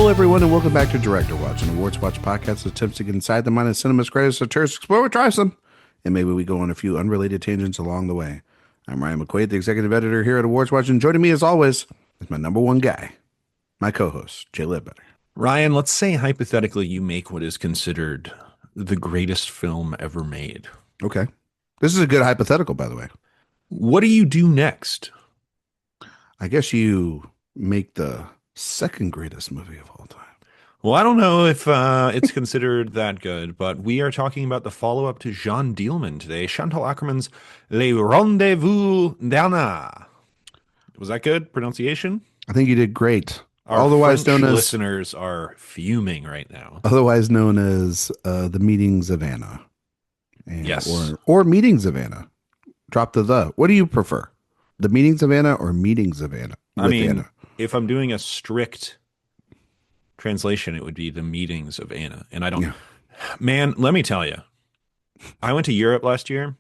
Hello, everyone, and welcome back to Director Watch, an Awards Watch podcast that attempts to get inside the mind of cinema's greatest auteurs, explore what drives them, and maybe we go on a few unrelated tangents along the way. I'm Ryan McQuade, the executive editor here at Awards Watch, and joining me, as always, is my number one guy, my co-host, Jay Ledbetter. Ryan, let's say hypothetically you make what is considered the greatest film ever made. Okay. This is a good hypothetical, by the way. What do you do next? I guess you make the second greatest movie of all time. Well, I don't know if it's considered that good, but we are talking about the follow-up to Jean Dielman today, Chantal Akerman's Les Rendez-vous d'Anna. Was that good pronunciation? I think you did great. Our otherwise French known as listeners are fuming right now. Otherwise known as the Meetings of Anna. And, Yes. Or Meetings of Anna. Drop the. What do you prefer? The Meetings of Anna or Meetings of Anna? I mean, Anna? if I'm doing a strict translation, it would be the Meetings of Anna. And I don't, man, let me tell you, I went to Europe last year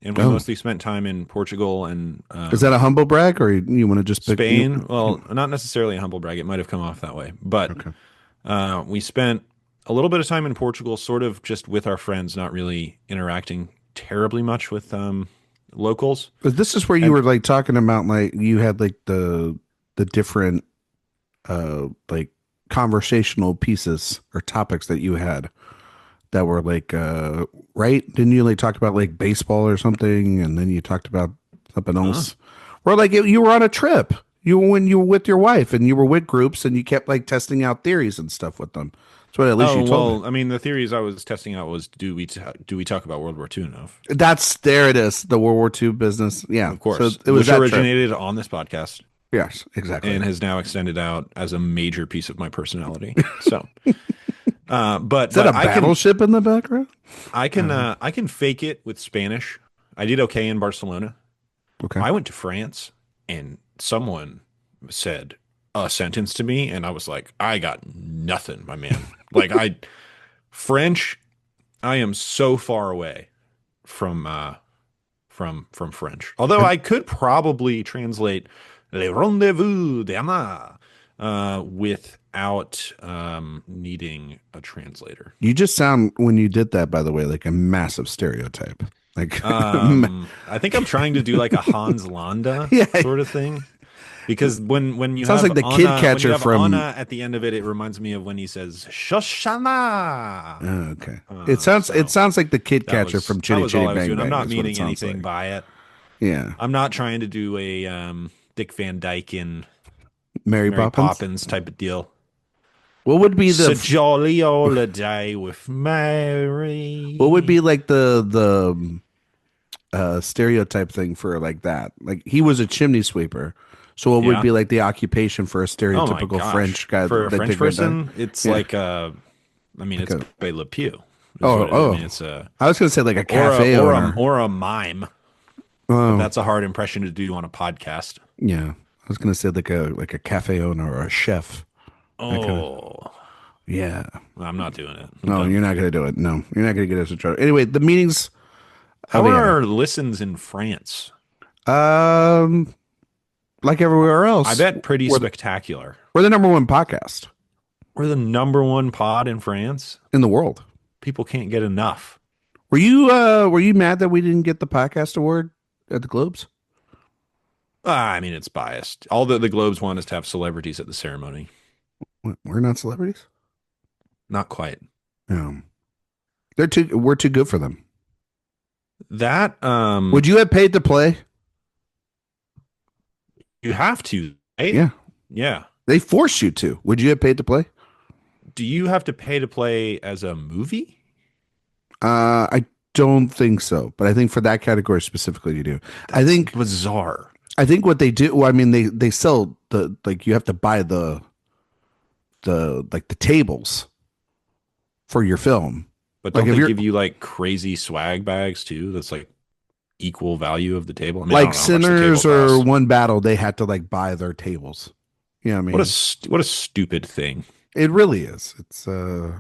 and we mostly spent time in Portugal and is that a humble brag or you want to just pick Spain? Well, not necessarily a humble brag. It might have come off that way, but we spent a little bit of time in Portugal, sort of just with our friends, not really interacting terribly much with locals. But this is where you were like talking about like you had like the different like conversational pieces or topics that you had that were like right? Didn't you like talk about like baseball or something, and then you talked about something else? Or like you were on a trip. When you were with your wife and you were with groups and you kept like testing out theories and stuff with them. That's what at least you told me. I mean, the theories I was testing out was do we talk about World War II enough? There it is, the World War II business. Yeah, of course. So it was which originated on this podcast. Yes, exactly, and has now extended out as a major piece of my personality. So, but is that a battleship in the background? I can fake it with Spanish. I did okay in Barcelona. Okay, I went to France and someone said a sentence to me and I was like, I got nothing, my man. French, I am so far away from French. Although I could probably translate Les Rendez-vous d'Anna without needing a translator. You just sound, when you did that, by the way, like a massive stereotype. Like I think I'm trying to do like a Hans Landa sort of thing. Because when you sounds have like the Anna, kid catcher from Anna at the end of it, it reminds me of when he says Shoshana. Oh, okay, it sounds like the kid catcher from Chitty Chitty Bang Bang. I'm not meaning anything by it. Yeah, I'm not trying to do a Dick Van Dyke in Mary Poppins type of deal. What would be the jolly old day with Mary? What would be like the stereotype thing for like that? Like he was a chimney sweeper. So what would be like the occupation for a stereotypical French guy? For a French person, it's like I mean, it's a Le Pew. I mean, it's I was going to say like a cafe owner. Or a mime. But that's a hard impression to do on a podcast. Yeah. I was going to say like a cafe owner or a chef. Yeah. I'm not doing it. No, you're not going to do it. No, you're not going to get us in trouble. Anyway, the meetings. How are our listens in France? Like everywhere else. I bet pretty spectacular. We're the number one podcast. We're the number one pod in France. In the world. People can't get enough. Were you mad that we didn't get the podcast award at the Globes? I mean, it's biased. All that the Globes want is to have celebrities at the ceremony. We're not celebrities? Not quite. No. We're too good for them. That would you have paid to play? You have to, right? Yeah. Yeah. They force you to. Would you have paid to play? Do you have to pay to play as a movie? I don't think so, but I think for that category specifically you do. That's I think bizarre. I think what they do, well, I mean they sell the like you have to buy the tables for your film. But don't they give you like crazy swag bags too? That's like equal value of the table. I mean, like Sinners or One Battle, they had to like buy their tables. You know what I mean? What a stupid thing. It really is. It's Is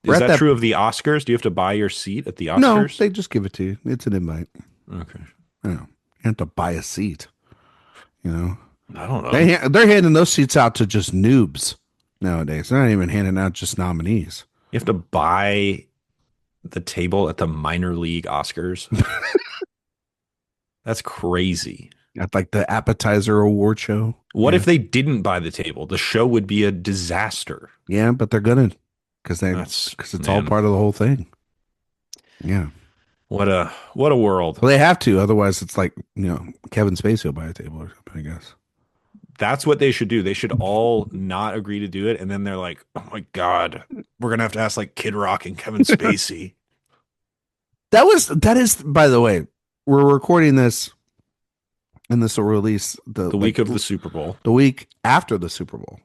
that true of the Oscars? Do you have to buy your seat at the Oscars? No, they just give it to you. It's an invite. Okay. Yeah. You have to buy a seat. You know? I don't know. They're handing those seats out to just noobs nowadays. They're not even handing out just nominees. You have to buy the table at the minor league Oscars. That's crazy. At like the appetizer award show. What Yeah. if they didn't buy the table? The show would be a disaster. Yeah, but they're gonna That's because it's all man. part of the whole thing. Yeah. What a world. Well, they have to, otherwise it's like, Kevin Spacey will buy a table or something, I guess. That's what they should do. They should all not agree to do it, and then they're like, "Oh my God, we're gonna have to ask like Kid Rock and Kevin Spacey." That is, by the way, we're recording this and this will release The week of the Super Bowl. the week after the Super Bowl.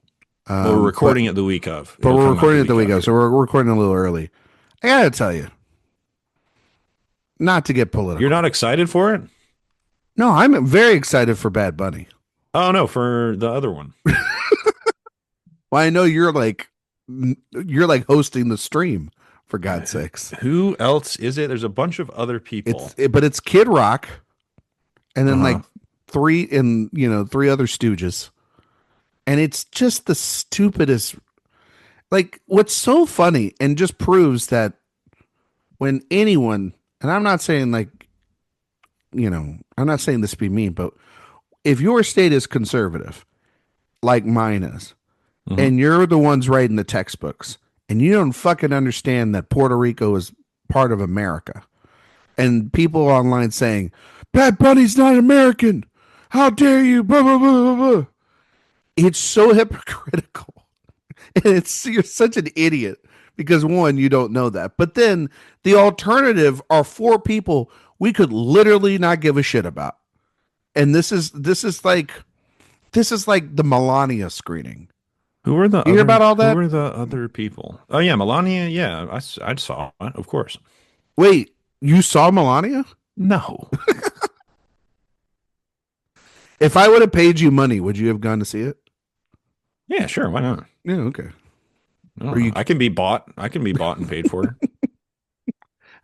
Well, we're recording it the week of. But It'll we're come out recording it the week after. of, so we're recording a little early. I gotta tell you, not to get political. You're not excited for it? No, I'm very excited for Bad Bunny. Oh no, for the other one. Well, I know you're like hosting the stream, for God's sakes. Who else is it? There's a bunch of other people. But it's Kid Rock, and then Uh-huh. like three other Stooges, and it's just the stupidest. Like, what's so funny and just proves that when anyone, and I'm not saying like, I'm not saying this to be mean, but if your state is conservative, like mine is, Mhm. and you're the ones writing the textbooks, and you don't fucking understand that Puerto Rico is part of America, and people online saying, Bad Bunny's not American. How dare you? Blah, blah, blah, blah, blah. It's so hypocritical. And you're such an idiot because one, you don't know that. But then the alternative are four people we could literally not give a shit about. And this is like the Melania screening. Who were the You hear other? about all Who that? were the other people? Oh yeah, Melania. Yeah, I saw it, of course. Wait, you saw Melania? No. If I would have paid you money, would you have gone to see it? Yeah, sure. Why not? Yeah, okay. I don't Or know. you I can be bought. I can be bought and paid for.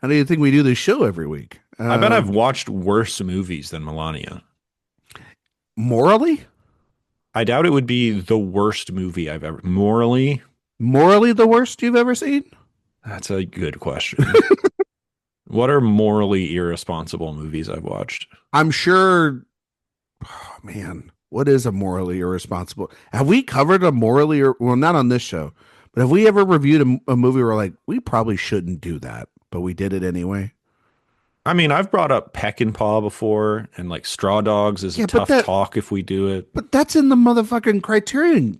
How do you think we do this show every week? I bet I've watched worse movies than Melania. Morally? I doubt it would be the worst movie I've ever. Morally, Morally the worst you've ever seen? that's a good question. What are morally irresponsible movies I've watched? I'm sure. Oh, man, what is a morally irresponsible? Have we covered a morally, well, not on this show, but have we ever reviewed a movie where like we probably shouldn't do that, but we did it anyway? I mean, I've brought up Peck and Paw before, and like Straw Dogs is a Yeah, tough talk if we do it. but that's in the motherfucking Criterion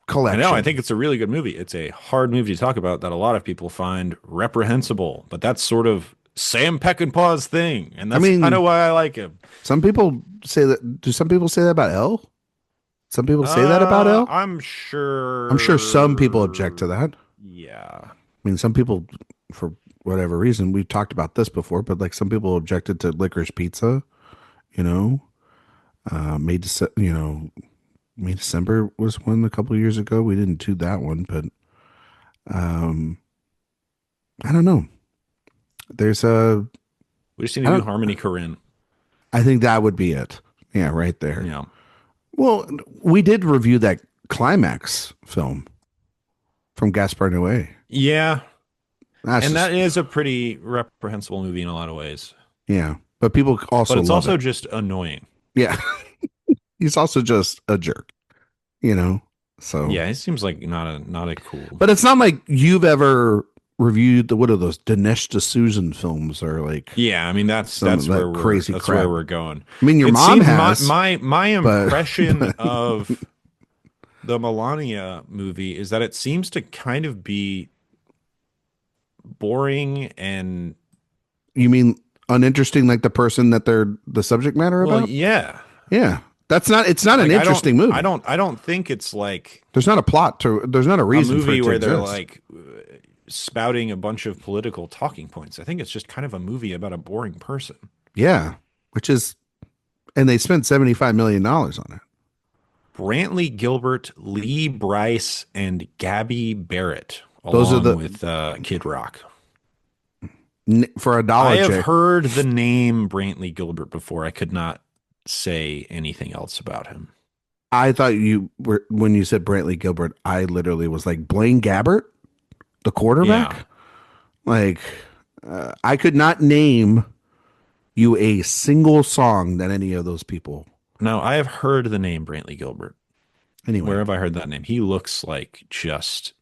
I collection. know. I think it's a really good movie. It's a hard movie to talk about that a lot of people find reprehensible, but that's sort of Sam Peckinpah's thing, and I that's mean, kind of why I like him. some people say that. Do some people say that about Elle? Some people say that about Elle. I'm sure. I'm sure some people object to that. Yeah. I mean, some people, for whatever reason, we've talked about this before, but like some people objected to Licorice Pizza, you know, May December was one a couple of years ago. We didn't do that one, but um, I don't know. There's a, We just need I to do don't, Harmony Korine. I think that would be it. Yeah, right there. Yeah. Well, we did review that Climax film from Gaspar Noé. Yeah. That's And just, that is a pretty reprehensible movie in a lot of ways. yeah, but people also But it's love also it. just annoying. Yeah, he's also just a jerk, you know. So Yeah, it seems like not a cool. but it's not like you've ever reviewed what are those Dinesh D'Souza films or like. Yeah, I mean that's where we're crazy that's crap. where we're going. I mean, your It mom seems has my but- impression of the Melania movie is that it seems to kind of be boring and You mean uninteresting, like the person that they're the subject matter about? yeah. Yeah, that's not. It's not Like, an interesting movie. I don't think it's like There's not a plot to. There's not a a reason for movie it to where they're exist. like spouting a bunch of political talking points. I think it's just kind of a movie about a boring person. Yeah, which is, and they spent $75 million on it. Brantley Gilbert, Lee Bryce, and Gabby Barrett, Those are along with Kid Rock. For a dollar. I have Jay. heard the name Brantley Gilbert before. I could not say anything else about him. I thought you were when you said Brantley Gilbert. I literally was like Blaine Gabbert, the Yeah. quarterback. Like I could not name you a single song that any of those people. Now, I have heard the name Brantley Gilbert. Where Anyway, have I heard that name? He looks like just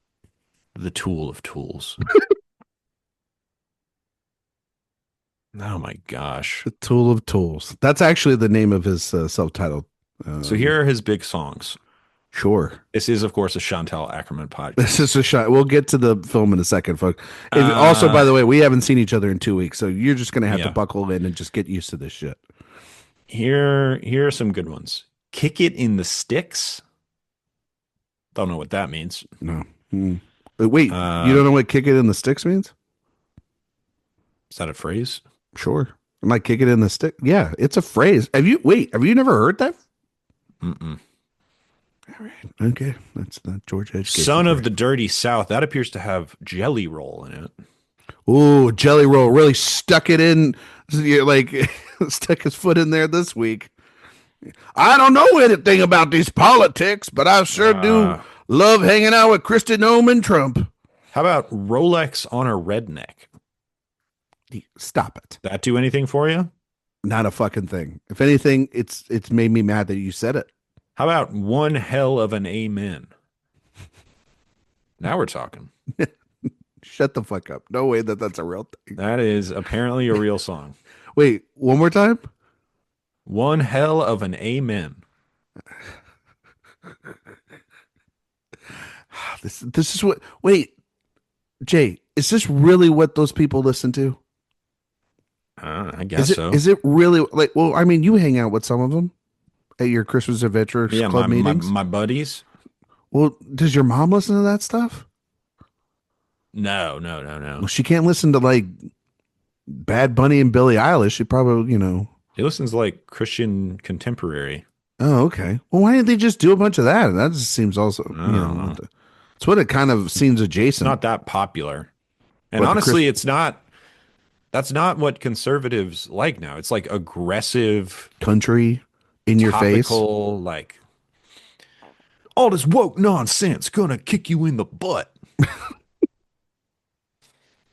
the tool of tools. Oh my gosh. the Tool of Tools. That's actually the name of his self-titled. So Um, here are his big songs. sure. This is, of course, a Chantal Akerman This podcast. is a shot. We'll get to the film in a second, folks. If, also, Uh, by the way, we haven't seen each other in 2 weeks, so you're just gonna have to yeah. buckle in and just get used to this shit. Here are some good ones. Kick It in the Sticks. Don't know what that means. No. Hmm. Wait, you Uh, don't know what "kick it in the sticks" means? is that a phrase? Sure. I'm like "kick it in the stick." Yeah, it's a phrase. Have you? Wait, have you never heard that? Mm-mm. All right. Okay, that's not Georgia education Son for of you. the Dirty South. That appears to have Jelly Roll in it. Ooh, Jelly Roll really stuck it in. Like stuck his foot in there this week. I don't know anything about these politics, but I sure do Uh, love hanging out with Kristi Noem and Trump. how about Rolex on a Redneck? Stop it. That do anything for you? Not a fucking thing. If anything, it's made me mad that you said it. How about One Hell of an Amen? Now we're talking. Shut the fuck up. No way that that's a real thing. That is apparently a real song. Wait, one more time? One Hell of an Amen. This is what. Wait, Jay, is this really what those people listen to? I guess so. Is it really like? Well, I mean, you hang out with some of them at your Christmas Adventures Yeah, Club meetings. my buddies. Well, does your mom listen to that stuff? No, no, no, Well, no. she can't listen to like Bad Bunny and Billie Eilish. She probably, He listens to like Christian contemporary. Oh, okay. Well, why didn't they just do a bunch of that? That just seems also, I don't know. it's what it kind of seems It's adjacent. not that popular. And What the Chris honestly, it's not that's not what conservatives like now. It's like aggressive, country in your face? topical, like all this woke nonsense gonna kick you in the butt.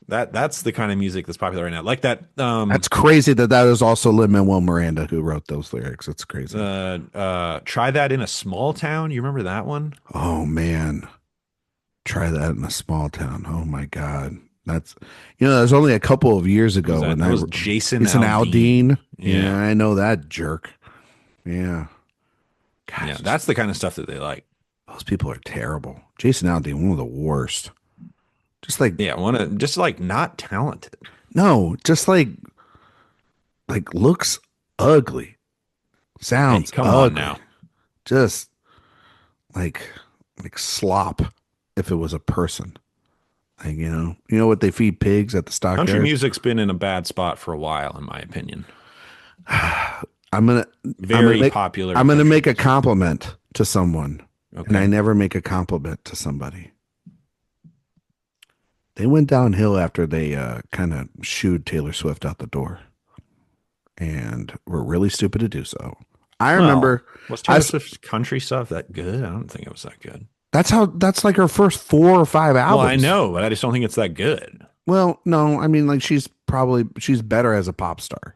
That's the kind of music that's popular right now. Like that That's crazy that is also Lin-Manuel Miranda who wrote those lyrics. It's crazy. try that in a small town. You remember that one? Oh man, try that in a small town. Oh my God, that was only a couple of years What was ago, that? and That I was Jason it's an Aldean. Aldean. Yeah, Yeah. I know that jerk. Yeah, Yeah, gosh, that's the kind of stuff that they like. those people are terrible. Jason Aldean, one of the worst. Just like Yeah, want to just like not talented. no, just like looks ugly, Hey, sounds come on ugly, now. just like like slop. If it was a person, like what they feed pigs at the Country stockyards. music's been in a bad spot for a while, in my opinion. I'm gonna I'm gonna Very make popular I'm gonna country make a music. compliment to someone, and I Okay. never make a compliment to somebody. They went downhill after they kind of shooed Taylor Swift out the door, and were really stupid to do so. I Well, remember was I Taylor s- Swift's country stuff that good? I don't think it was that good. that's like her first 4 or 5 Well, I albums. know, but I just don't think it's that good. Well, no, I mean like she's better as a pop star,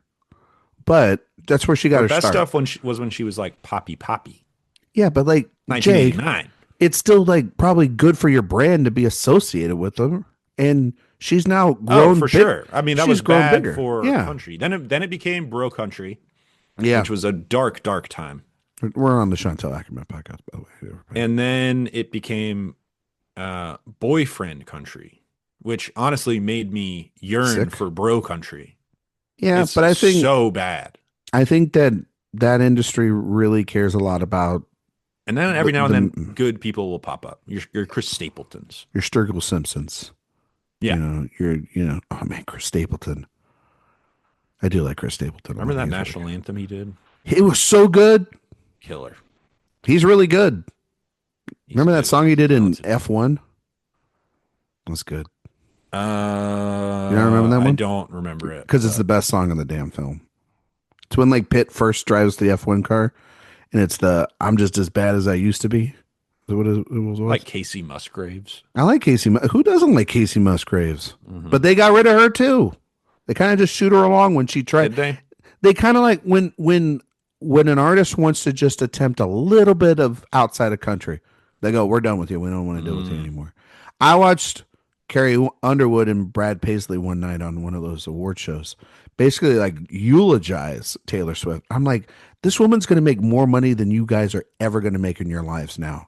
but that's where she got Her her best start. stuff when she was like Poppy Poppy, Yeah, but like Jay, 1989. it's still like probably good for your brand to be associated with them. And she's now Oh, grown for big. sure. I mean, that She's was grown bad bigger. for Yeah. country. Then it became bro country, Yeah. which was a dark, dark time. We're on the Chantal Akerman podcast, by the way. Everybody. And then it became boyfriend country, which honestly made me yearn Sick. for bro country. Yeah, It's but so bad. I think that industry really cares a lot about And then every now and then, the good people will pop up. Your Chris Stapletons. your Sturgill Simpsons. Yeah. Oh man, Chris Stapleton. I do like Chris Stapleton. Remember that He's national anthem he did? It was so good. Killer. He's really good. He's Remember that good. song he did in Talented. F1? That's good. You don't remember that I one? don't remember it. Because it's the best song in the damn film. It's when like Pitt first drives the F1 car, and it's the I'm just as bad as I used to be. Is that what it Like was? Casey Musgraves. I like Who doesn't like Casey Musgraves? Hmm. But they got rid of her too. They kind of just shoot her along when she tried. Did they? They kind of like when an artist wants to just attempt a little bit of outside of country, they go, "We're done with you. We don't want to deal with you Mm. anymore." I watched Carrie Underwood and Brad Paisley one night on one of those award shows, basically like eulogize Taylor Swift. I'm like, this woman's going to make more money than you guys are ever going to make in your lives now,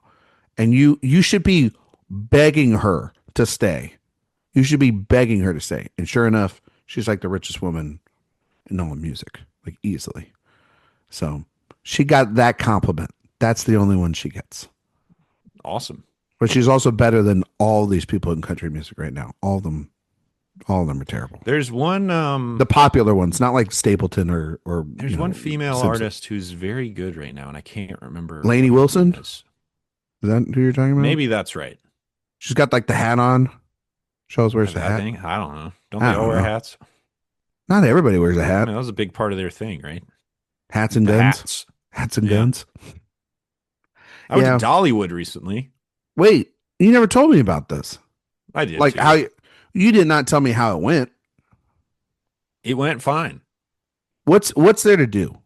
and you should be begging her to stay. You should be begging her to stay. And sure enough, she's like the richest woman in all of music, like easily. So she got that compliment. That's the only one she gets. Awesome. But she's also better than all these people in country music right now. All of them are terrible. There's one The popular ones, not like Stapleton or there's one female Simpson. artist who's very good right now, and I can't remember Lainey what her Wilson. name is. Is that who you're talking about? Maybe that's right. She's got like the hat on. She always wears the That hat. thing? I don't know. Don't I they all don't wear know. hats? Not everybody wears a I hat. mean, that was a big part of their thing, right? Hats and The guns. hats. Hats and Yeah. guns. I went Yeah. to Dollywood recently. Wait, you never told me about this. I did Like too. how you did not tell me how it went. It went fine. What's there to do?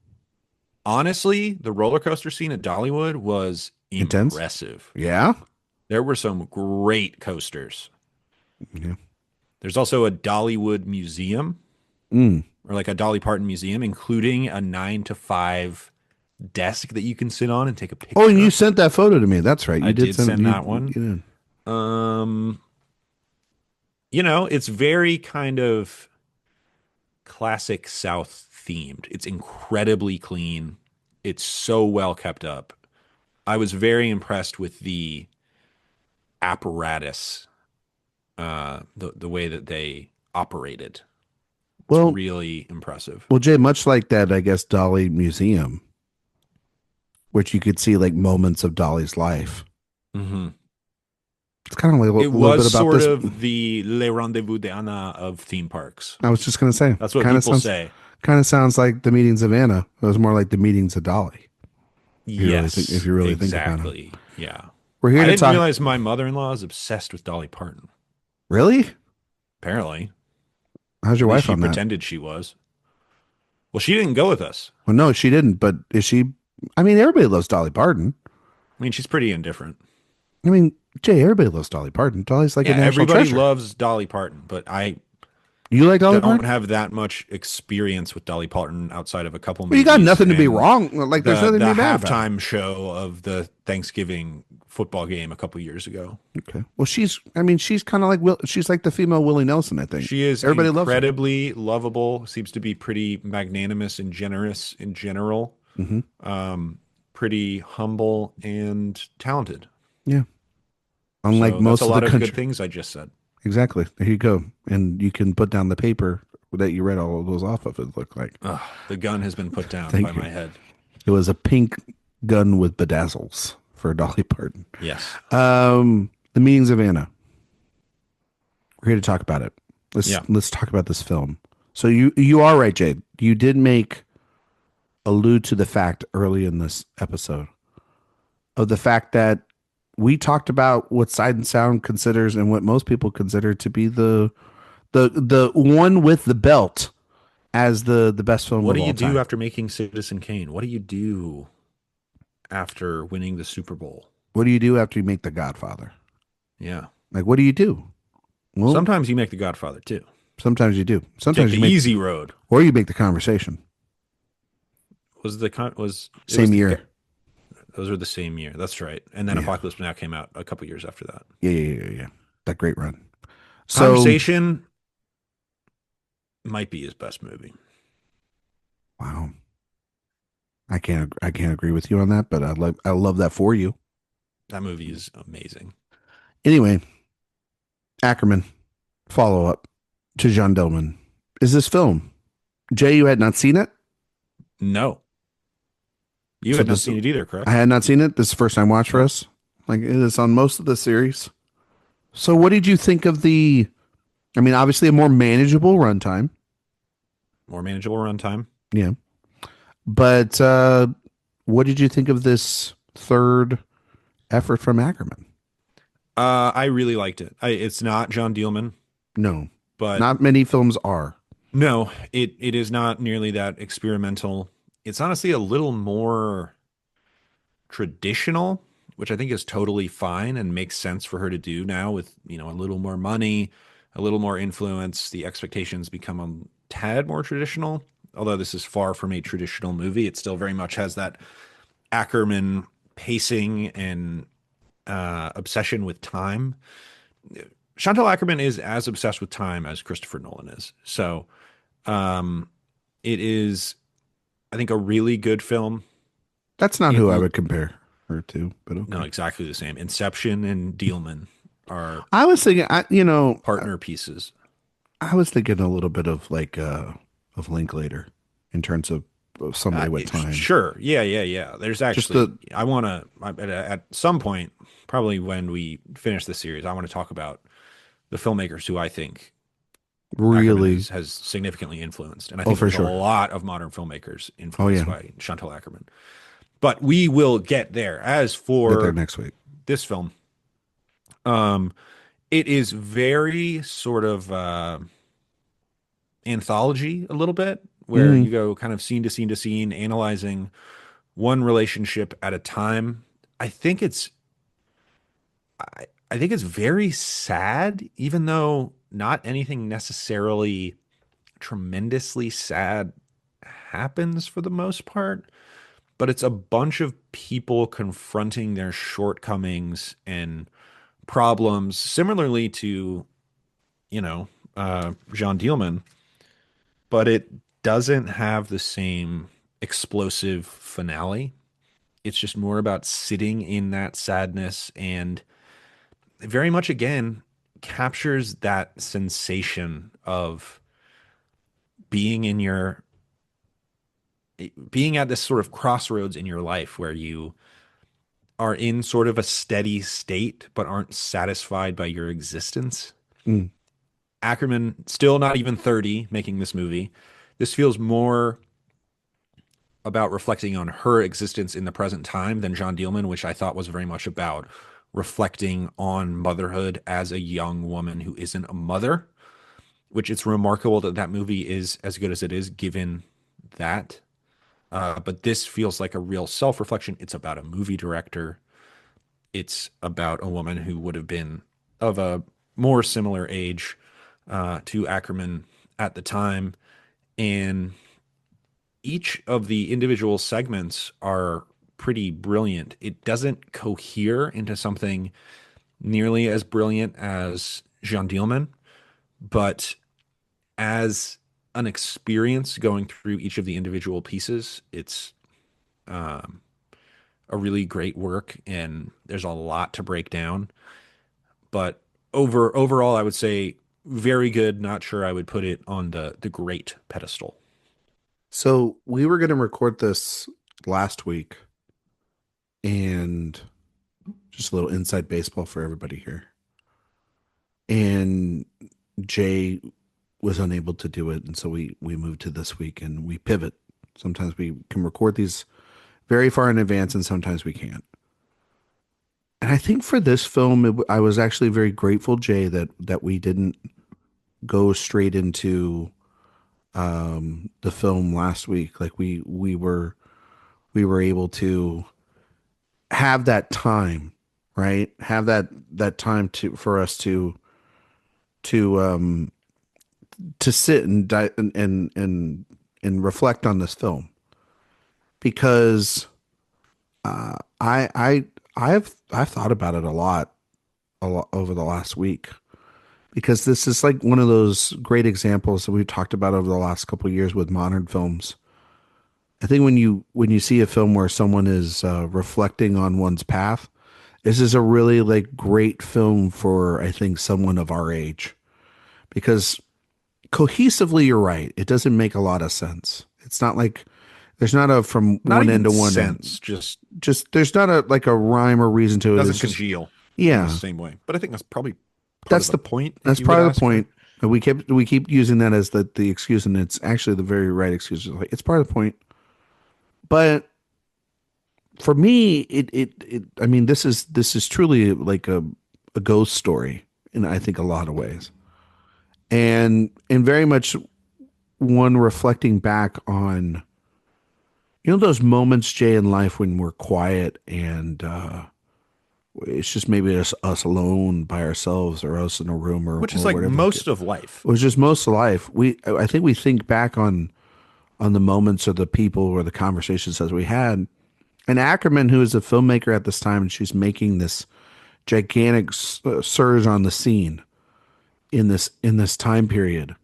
Honestly, the roller coaster scene at Dollywood was Intense? impressive. Yeah. There were some great coasters. Yeah. There's also a Dollywood museum, Mm. or like a Dolly Parton museum, including a 9 to 5 desk that you can sit on and take a picture. Oh, and you sent that photo to me. That's right. You I did send you, that one. You did. Um, it's very kind of classic South themed. It's incredibly clean. It's so well kept up. I was very impressed with the apparatus, the way that they operated. It's Well, really impressive. well, Jay, much like that, I guess Dolly Museum, which you could see like moments of Dolly's life. Mm-hmm. It's kind of like It little bit was about sort this. of the Les Rendez-vous d'Anna of theme parks. I was just gonna say. That's what Kind of people sounds. say. Kind of sounds like the meetings of Anna. It was more like the meetings of Dolly. If Yes, you really think about it, exactly. Yeah. we're here I to didn't talk. realize my mother-in-law is obsessed with Dolly Parton. Really? Apparently. How's your At least wife she on that? pretended she was. Well, she didn't go with us. Well, no, she didn't. But is she? I mean, everybody loves Dolly Parton. I mean, she's pretty indifferent. I mean, Jay, everybody loves Dolly Parton. Dolly's like Yeah, a national everybody treasure. loves Dolly Parton, but I You like Dolly don't Parton? have that much experience with Dolly Parton outside of a couple Well, you got movies nothing to be and wrong. Like, there's the nothing to the be mad about. halftime show of the Thanksgiving football game a couple years ago. Okay. Well, I mean, she's kind of like she's like the female Willie Nelson, I think. She is Everybody loves her. incredibly lovable, seems to be pretty magnanimous and generous in general, pretty humble and talented. Yeah. Unlike So most that's a of lot the of country. good things I just said. Exactly. There you go. And you can put down the paper that you read all of those off of. It looked like Ugh, the gun has been put down Thank by you. my head. it was a pink gun with bedazzles for Dolly Parton. Yes. The meetings of Anna. We're here to talk about it. Yeah. Let's talk about this film. So you are right, Jade. You did allude to the fact early in this episode of the fact that we talked about what Sight and Sound considers and what most people consider to be the one with the belt as the best film. What of do you all do time. after making Citizen Kane? What do you do after winning the Super Bowl? What do you do after you make The Godfather? Yeah. Like, what do you do? Well, Sometimes you make The Godfather too. sometimes you do. Take Sometimes the you make, easy road. or you make the conversation. Was the con was it Same was the- year. Those were the same year. That's right. And then Yeah. Apocalypse Now came out a couple years after that. Yeah. That great run. So, Conversation might be his best movie. wow. I can't agree with you on that, but I love that for you. That movie is amazing. Anyway, Ackerman, follow up to Jean Dillman. Is this film? Jay, you had not seen it? No. You So had not this- seen it either, correct? I had not seen it. This is the first time watch for us. Like, it is on most of the series. So what did you think of I mean, obviously a more manageable runtime. More manageable runtime. Yeah. But what did you think of this third effort from Ackerman? I really liked it. It's not John Dielman, No, but not many films are. no, it is not nearly that experimental. It's honestly a little more traditional, which I think is totally fine and makes sense for her to do now with, a little more money, a little more influence. The expectations become a tad more traditional. Although this is far from a traditional movie, it still very much has that Ackerman pacing and obsession with time. Chantal Akerman is as obsessed with time as Christopher Nolan is. So um, it is, I think, a really good film. That's not It who I would compare her to, but No, okay. exactly the same. Inception and Dealman are I was thinking, partner pieces. I was thinking a little bit of of Linklater in terms of somebody with time. Sure. Yeah, yeah, yeah. There's Just actually, the I want to, at some point, probably when we finish the series, I want to talk about the filmmakers who I think Ackerman really, has significantly influenced. And I oh, think for there's a sure. lot of modern filmmakers Oh influenced yeah, by Chantal Akerman. But we will get there. As get there for next week. this film, um, it is very sort of anthology a little bit, where Mm, you go kind of scene to scene to scene, analyzing one relationship at a time. I think it's I think it's very sad, even though not anything necessarily tremendously sad happens for the most part. But it's a bunch of people confronting their shortcomings and problems, similarly to, Jean Dielman, but it doesn't have the same explosive finale. It's just more about sitting in that sadness and very much again captures that sensation of being in your being at this sort of crossroads in your life where you are in sort of a steady state but aren't satisfied by your existence. mm. Ackerman still not even 30 making this movie. This feels more about reflecting on her existence in the present time than John Dielman, which I thought was very much about reflecting on motherhood as a young woman who isn't a mother, which it's remarkable that that movie is as good as it is given that. But this feels like a real self reflection. It's about a movie director. It's about a woman who would have been of a more similar age to Ackerman at the time. And each of the individual segments are pretty brilliant. It doesn't cohere into something nearly as brilliant as Jean Dielman, but as an experience going through each of the individual pieces, it's um, a really great work, and there's a lot to break down. But overall, I would say very good. Not sure I would put it on the great pedestal. So we were going to record this last week, and just a little inside baseball for everybody here. And Jay was unable to do it, and so we moved to this week, and we pivot. Sometimes we can record these very far in advance, and sometimes we can't. And I think for this film, I was actually very grateful, Jay, that we didn't go straight into the film last week. Like we were able to have that time, right? Have that time for us to to sit and and reflect on this film because I've thought about it a lot over the last week because this is like one of those great examples that we've talked about over the last couple of years with modern films. I think when you see a film where someone is reflecting on one's path, this is a really like great film for I think someone of our age because cohesively you're right. It doesn't make a lot of sense. It's not like there's not a from Not one end even to one end. sense, just Just there's not a like a rhyme or reason to it. doesn't It's just congeal in the yeah. same way. But I think that's probably part of That's the the point, if that's you would part of the ask me. point. And we keep using that as the excuse, and it's actually the very right excuse. It's like it's part of the point. But for me, I mean, this is truly like a ghost story in I think a lot of ways, and very much one reflecting back on those moments, Jay, in life when we're quiet and it's just maybe us alone by ourselves or us in a room which is or like whatever. It most of life. was just most of life. I think we think back on the moments or the people or the conversations that we had. And Ackerman, who is a filmmaker at this time, and she's making this gigantic surge on the scene in this time period,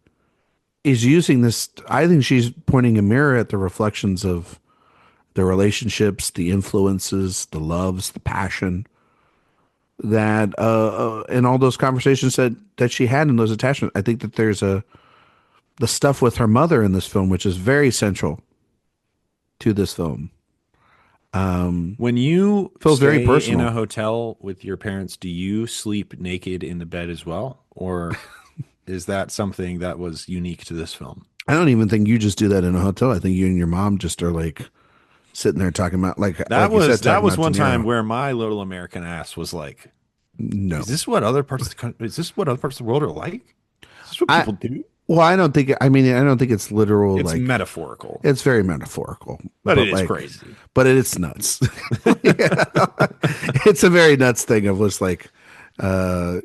is using this. I think she's pointing a mirror at the reflections of the relationships, the influences, the loves, the passion that in all those conversations that she had in those attachments. I think that there's the stuff with her mother in this film, which is very central to this film. When you Feels very stay in personal. a hotel with your parents, do you sleep naked in the bed as well? Or is that something that was unique to this film? I don't even think you just do that in a hotel. I think you and your mom just are like sitting there talking about That like you said, was that talking was about De one time Niro. where my little American ass was like, No, "Is this what other parts of the country? Is this what other parts of the world are like? Is this what I people do?" well, I don't think. I mean, I don't think it's literal. It's Like metaphorical, it's very metaphorical, but it but is like, crazy. but it's nuts. Yeah. It's a very nuts thing of just like,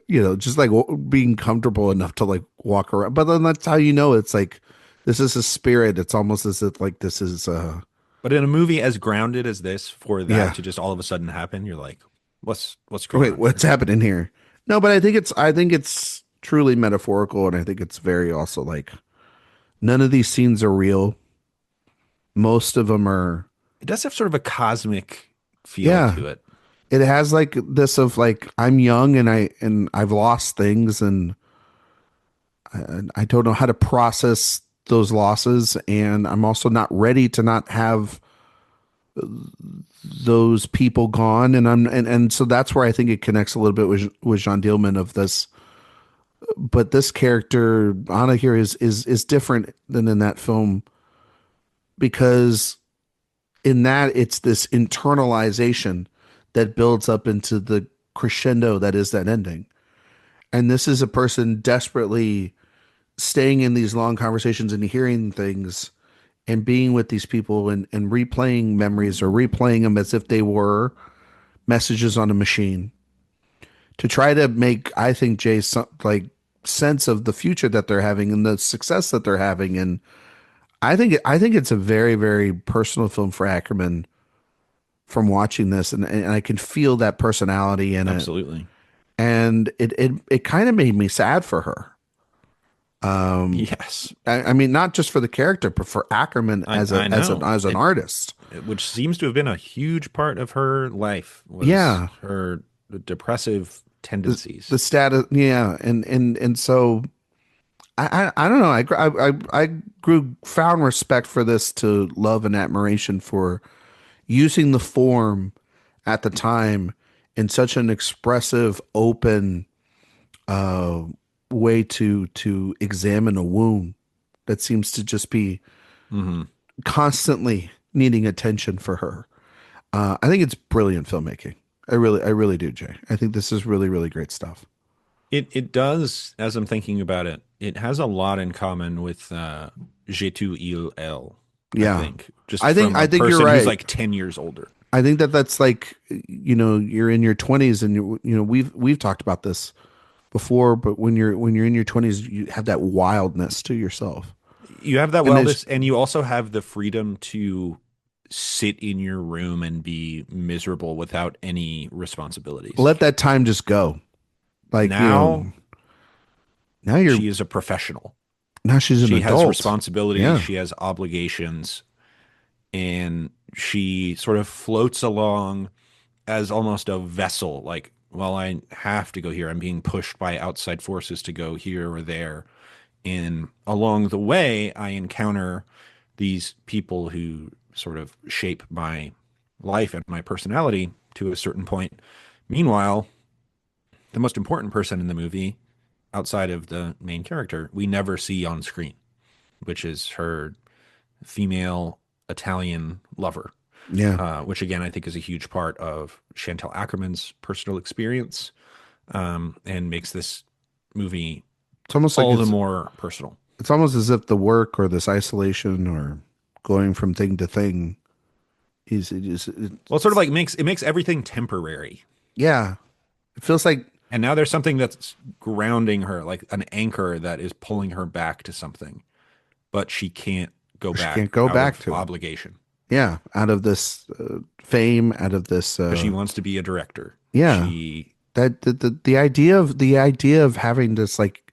just like being comfortable enough to like walk around. But then that's how you know it's like this is a spirit. It's almost as if like this is But in a movie as grounded as this, for that yeah. to just all of a sudden happen, you're like, "What's going Wait, on what's here?" happening here? No, but I think it's truly metaphorical, and I think it's very also like none of these scenes are real. Most of them are, It does have sort of a cosmic feel yeah. to it. It has like this of like I'm young and I've lost things and I don't know how to process those losses, and I'm also not ready to not have those people gone, and so that's where I think it connects a little bit with Jean Dielman of this. But this character Anna here is different than in that film because in that it's this internalization that builds up into the crescendo that is that ending. And this is a person desperately staying in these long conversations and hearing things and being with these people and replaying memories or replaying them as if they were messages on a machine to try to make, I think, Jay, like sense of the future that they're having and the success that they're having. And I think it's a very, very personal film for Ackerman from watching this, and I can feel that personality in it. Absolutely. And it kind of made me sad for her. Yes. I mean, not just for the character, but for Ackerman I as a I as an know. as an artist. Which seems to have been a huge part of her life was Yeah, her depressive the tendencies. status. Yeah, and so I don't know. I grew found respect for this to love and admiration for using the form at the time in such an expressive, open uh, way to examine a wound that seems to just be Hmm. constantly needing attention for her. I think it's brilliant filmmaking. I really do, Jay. I think this is really, really great stuff. It does, as I'm thinking about it, it has a lot in common with J'ai tu il elle, I Yeah, think, just I think from I a think you're person who's right. like 10 years older. I think that's like you're in your 20s and we've talked about this before, but when you're in your 20s, you have that wildness to yourself, You have that and there's wellness, and you also have the freedom to sit in your room and be miserable without any responsibilities. let that time just go. Like Now, now you're she is a professional. now she's an She has adult. responsibilities, Yeah. she has obligations, and she sort of floats along as almost a vessel. Like, well, I have to go here. I'm being pushed by outside forces to go here or there. And along the way, I encounter these people who sort of shape my life and my personality to a certain point. Meanwhile, the most important person in the movie, outside of the main character, we never see on screen, which is her female Italian lover. Yeah. which again I think is a huge part of Chantal Akerman's personal experience, and makes this movie It's almost like all the more personal. it's almost as if the work or this isolation or going from thing to thing Well, it sort of like makes everything temporary. yeah. It feels like And now there's something that's grounding her, like an anchor that is pulling her back to something, but she can't go she can't back go out back of to it. obligation Yeah, out of this fame, out of this because she wants to be a director. yeah, She that the idea of having this like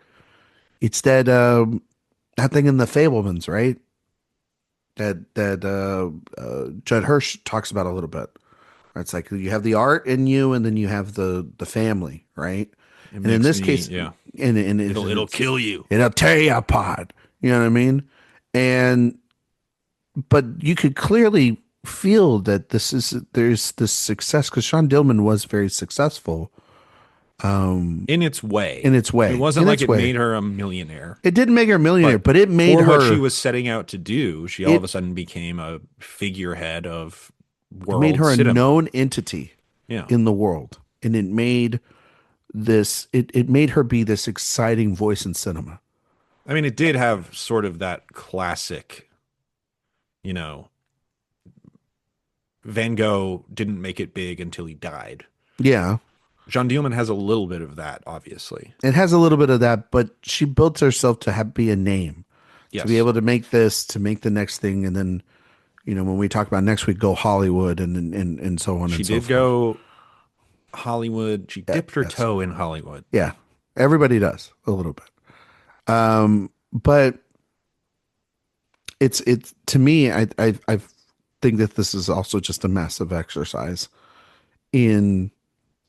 it's that thing in the Fablemans, right? That Judd Hirsch talks about a little bit. It's like you have the art in you, and then you have the family, right? it And in makes this me case, yeah. It'll it's kill you. it'll tear you apart. You know what I mean? And but you could clearly feel that there's this success because Sean Dillman was very successful In its in way. its It way. wasn't In like its it way, made her a millionaire, it didn't make her a millionaire, but but it made for what she her was setting out to do, she all of a it sudden became a figurehead of it made world her a cinema. known entity Yeah. in the world, and it made her be this exciting voice in cinema. I mean, it did have sort of that classic, you know, Van Gogh didn't make it big until he died. Yeah, Jean Dielman has a little bit of that, obviously. it has a little bit of that, but she built herself to be a name, to be Yes. able to make this, to make the next thing, and then when we talk about next week, go Hollywood and so on She and so did forth. go Hollywood. She Yeah, dipped her yes, toe in Hollywood. yeah. Everybody does a little bit. But it's to me, I think that this is also just a massive exercise in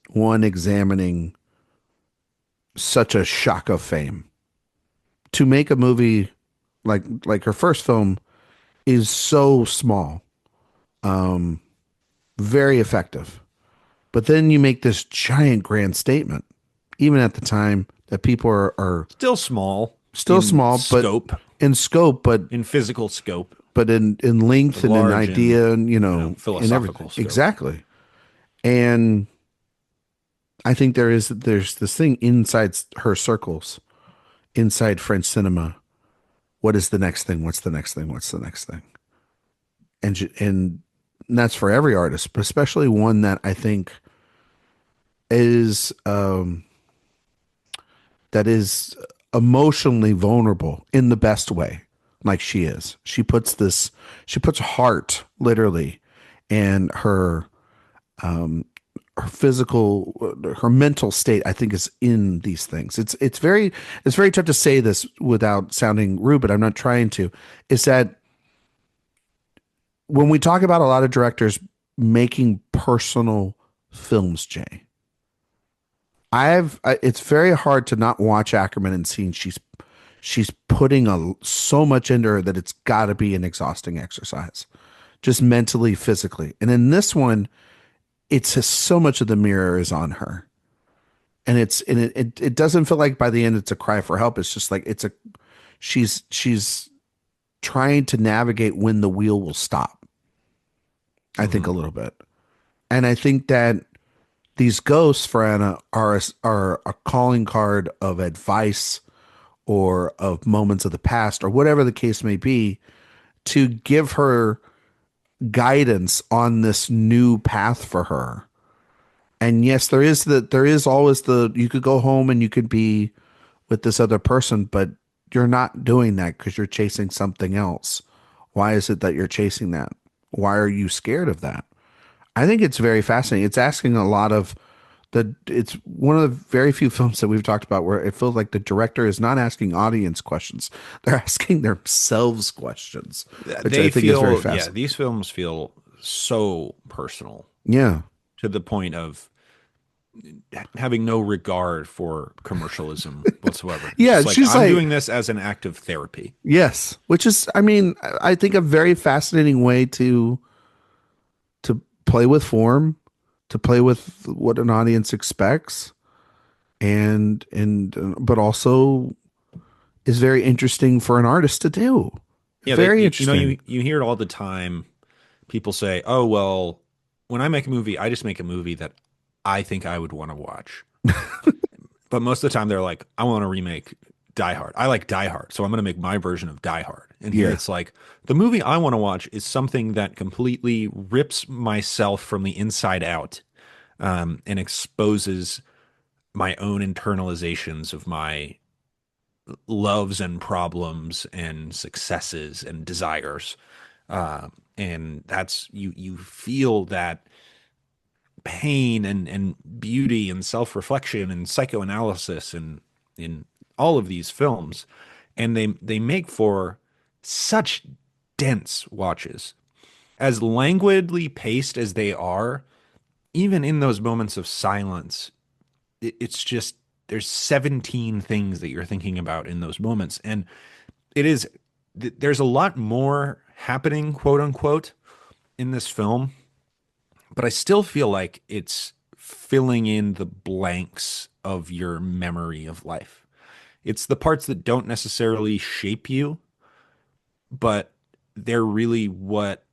one examining such a shock of fame. To make a movie like her first film is so small, very effective. But then you make this giant grand statement, even at the time that people are Still small still in small, but scope, in scope, in physical scope, but in length but and in large in, idea and in philosophical everything. scope. Exactly. And I think there's this thing inside her circles, inside French cinema. What is the next thing? What's the next thing? What's the next thing? And that's for every artist, but especially one that I think is that is emotionally vulnerable in the best way, like she is. She puts heart literally, and her physical, her mental state, I think, is in these things. It's very tough to say this without sounding rude, but I'm not trying to. Is that when we talk about a lot of directors making personal films, Jay, it's very hard to not watch Ackerman and seeing she's putting so much into her that it's got to be an exhausting exercise, just mentally, physically. And in this one, it's just so much of the mirror is on her, and it doesn't feel like by the end it's a cry for help. It's just like she's trying to navigate when the wheel will stop. I think a Mhm. little bit, and I think that these ghosts for Anna are a calling card of advice or of moments of the past or whatever the case may be to give her guidance on this new path for her. And yes, there is always you could go home and you could be with this other person, but you're not doing that because you're chasing something else. Why is it that you're chasing that? Why are you scared of that? I think it's very fascinating. It's asking a lot of it's one of the very few films that we've talked about where it feels like the director is not asking audience questions. They're asking themselves questions, which I They think is very feel, yeah, fascinating. these films feel so personal Yeah. to the point of having no regard for commercialism whatsoever. It's Yeah. just like, She's I'm like, doing this as an act of therapy. yes, which is, I mean, I think a very fascinating way to play with form, to play with what an audience expects, but also is very interesting for an artist to do. Yeah, Very you know, interesting. you hear it all the time. people say, "Oh, well, when I make a movie, I just make a movie that I think I would want to watch." But most of the time they're like, "I want to remake Die Hard. I like Die Hard, so I'm going to make my version of Die Hard." And here Yeah. it's like, the movie I want to watch is something that completely rips myself from the inside out, and exposes my own internalizations of my loves and problems and successes and desires. And that's you feel that pain and beauty and self-reflection and psychoanalysis and in all of these films. And they make for such dense watches. As languidly paced as they are, even in those moments of silence, it's just there's 17 things that you're thinking about in those moments. And it is there's a lot more happening, quote unquote, in this film, but I still feel like it's filling in the blanks of your memory of life. It's the parts that don't necessarily shape you, but they're really what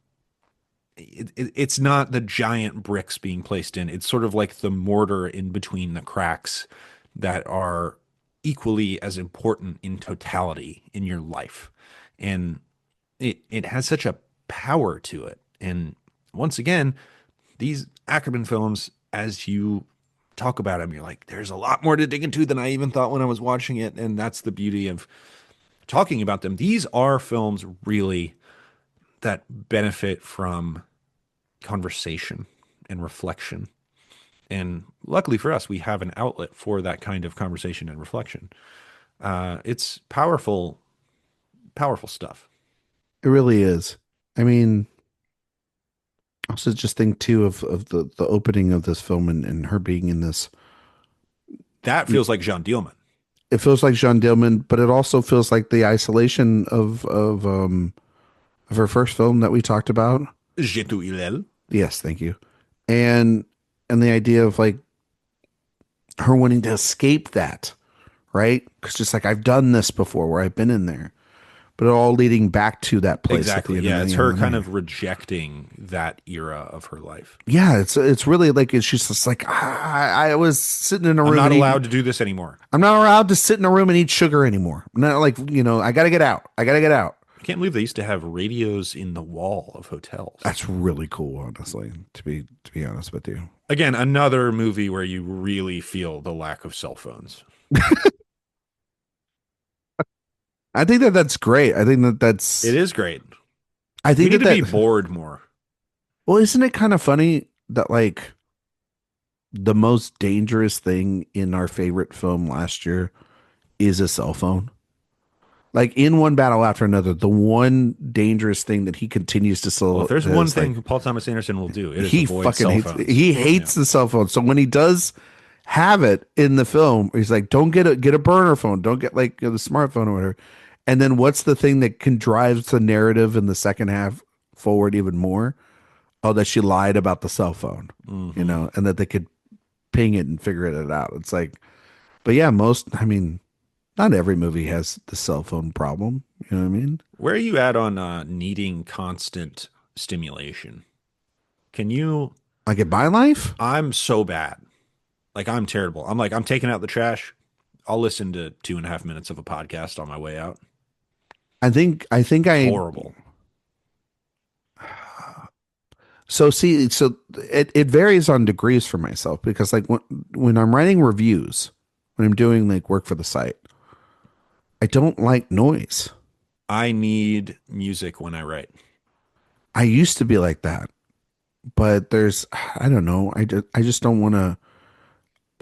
it's not the giant bricks being placed in. It's sort of like the mortar in between the cracks that are equally as important in totality in your life. And it has such a power to it. And once again, these Ackerman films, as you talk about them, you're like, there's a lot more to dig into than I even thought when I was watching it. And that's the beauty of talking about them. These are films really that benefit from conversation and reflection. And luckily for us, we have an outlet for that kind of conversation and reflection. It's powerful, powerful stuff. It really is. I mean, I also just think too of the opening of this film and her being in this. That feels like Jean Dielman. It feels like Jean Dillman, but it also feels like the isolation of her first film that we talked about. J'ai tout il. Yes, thank you. And and the idea of like her wanting to escape that, right? Because just like I've done this before, where I've been in there, but it all leading back to that place at the Exactly. end of Yeah, the it's end of her the kind night. of rejecting that era of her life. Yeah, it's really like it's just like I was sitting in a I'm room not and eating. allowed to do this anymore. I'm not allowed to sit in a room and eat sugar anymore. I'm not like I got to get out. I got to get out. I can't believe they used to have radios in the wall of hotels. That's really cool, honestly. To be honest with you. Again, another movie where you really feel the lack of cell phones. I think that that's great. I think that It that's. is great. I We think need that to be that. bored more. Well, isn't it kind of funny that like the most dangerous thing in our favorite film last year is a cell phone? Like in one battle after another, the one dangerous thing that he continues to Well, if sell there's one is like thing Paul Thomas Anderson will do, it is he avoid fucking cell hates phones. he Yeah. hates the cell phone. So when he does have it in the film, he's like, "Don't get a burner phone. Don't get like the smartphone or whatever." And then what's the thing that can drive the narrative in the second half forward even more? Oh, that she lied about the cell phone, Hmm. and that they could ping it and figure it out. It's like, but yeah, I mean, not every movie has the cell phone problem. You know what I mean? Where are you at on needing constant stimulation? Can you? Like in my life, I'm so bad. Like, I'm terrible. I'm like, I'm taking out the trash. I'll listen to 2.5 minutes of a podcast on my way out. I think I Horrible. so see so it varies on degrees for myself because like when I'm writing reviews, when I'm doing like work for the site, I don't like noise. I need music when I write. I used to be like that, but there's I don't know. I just don't want to.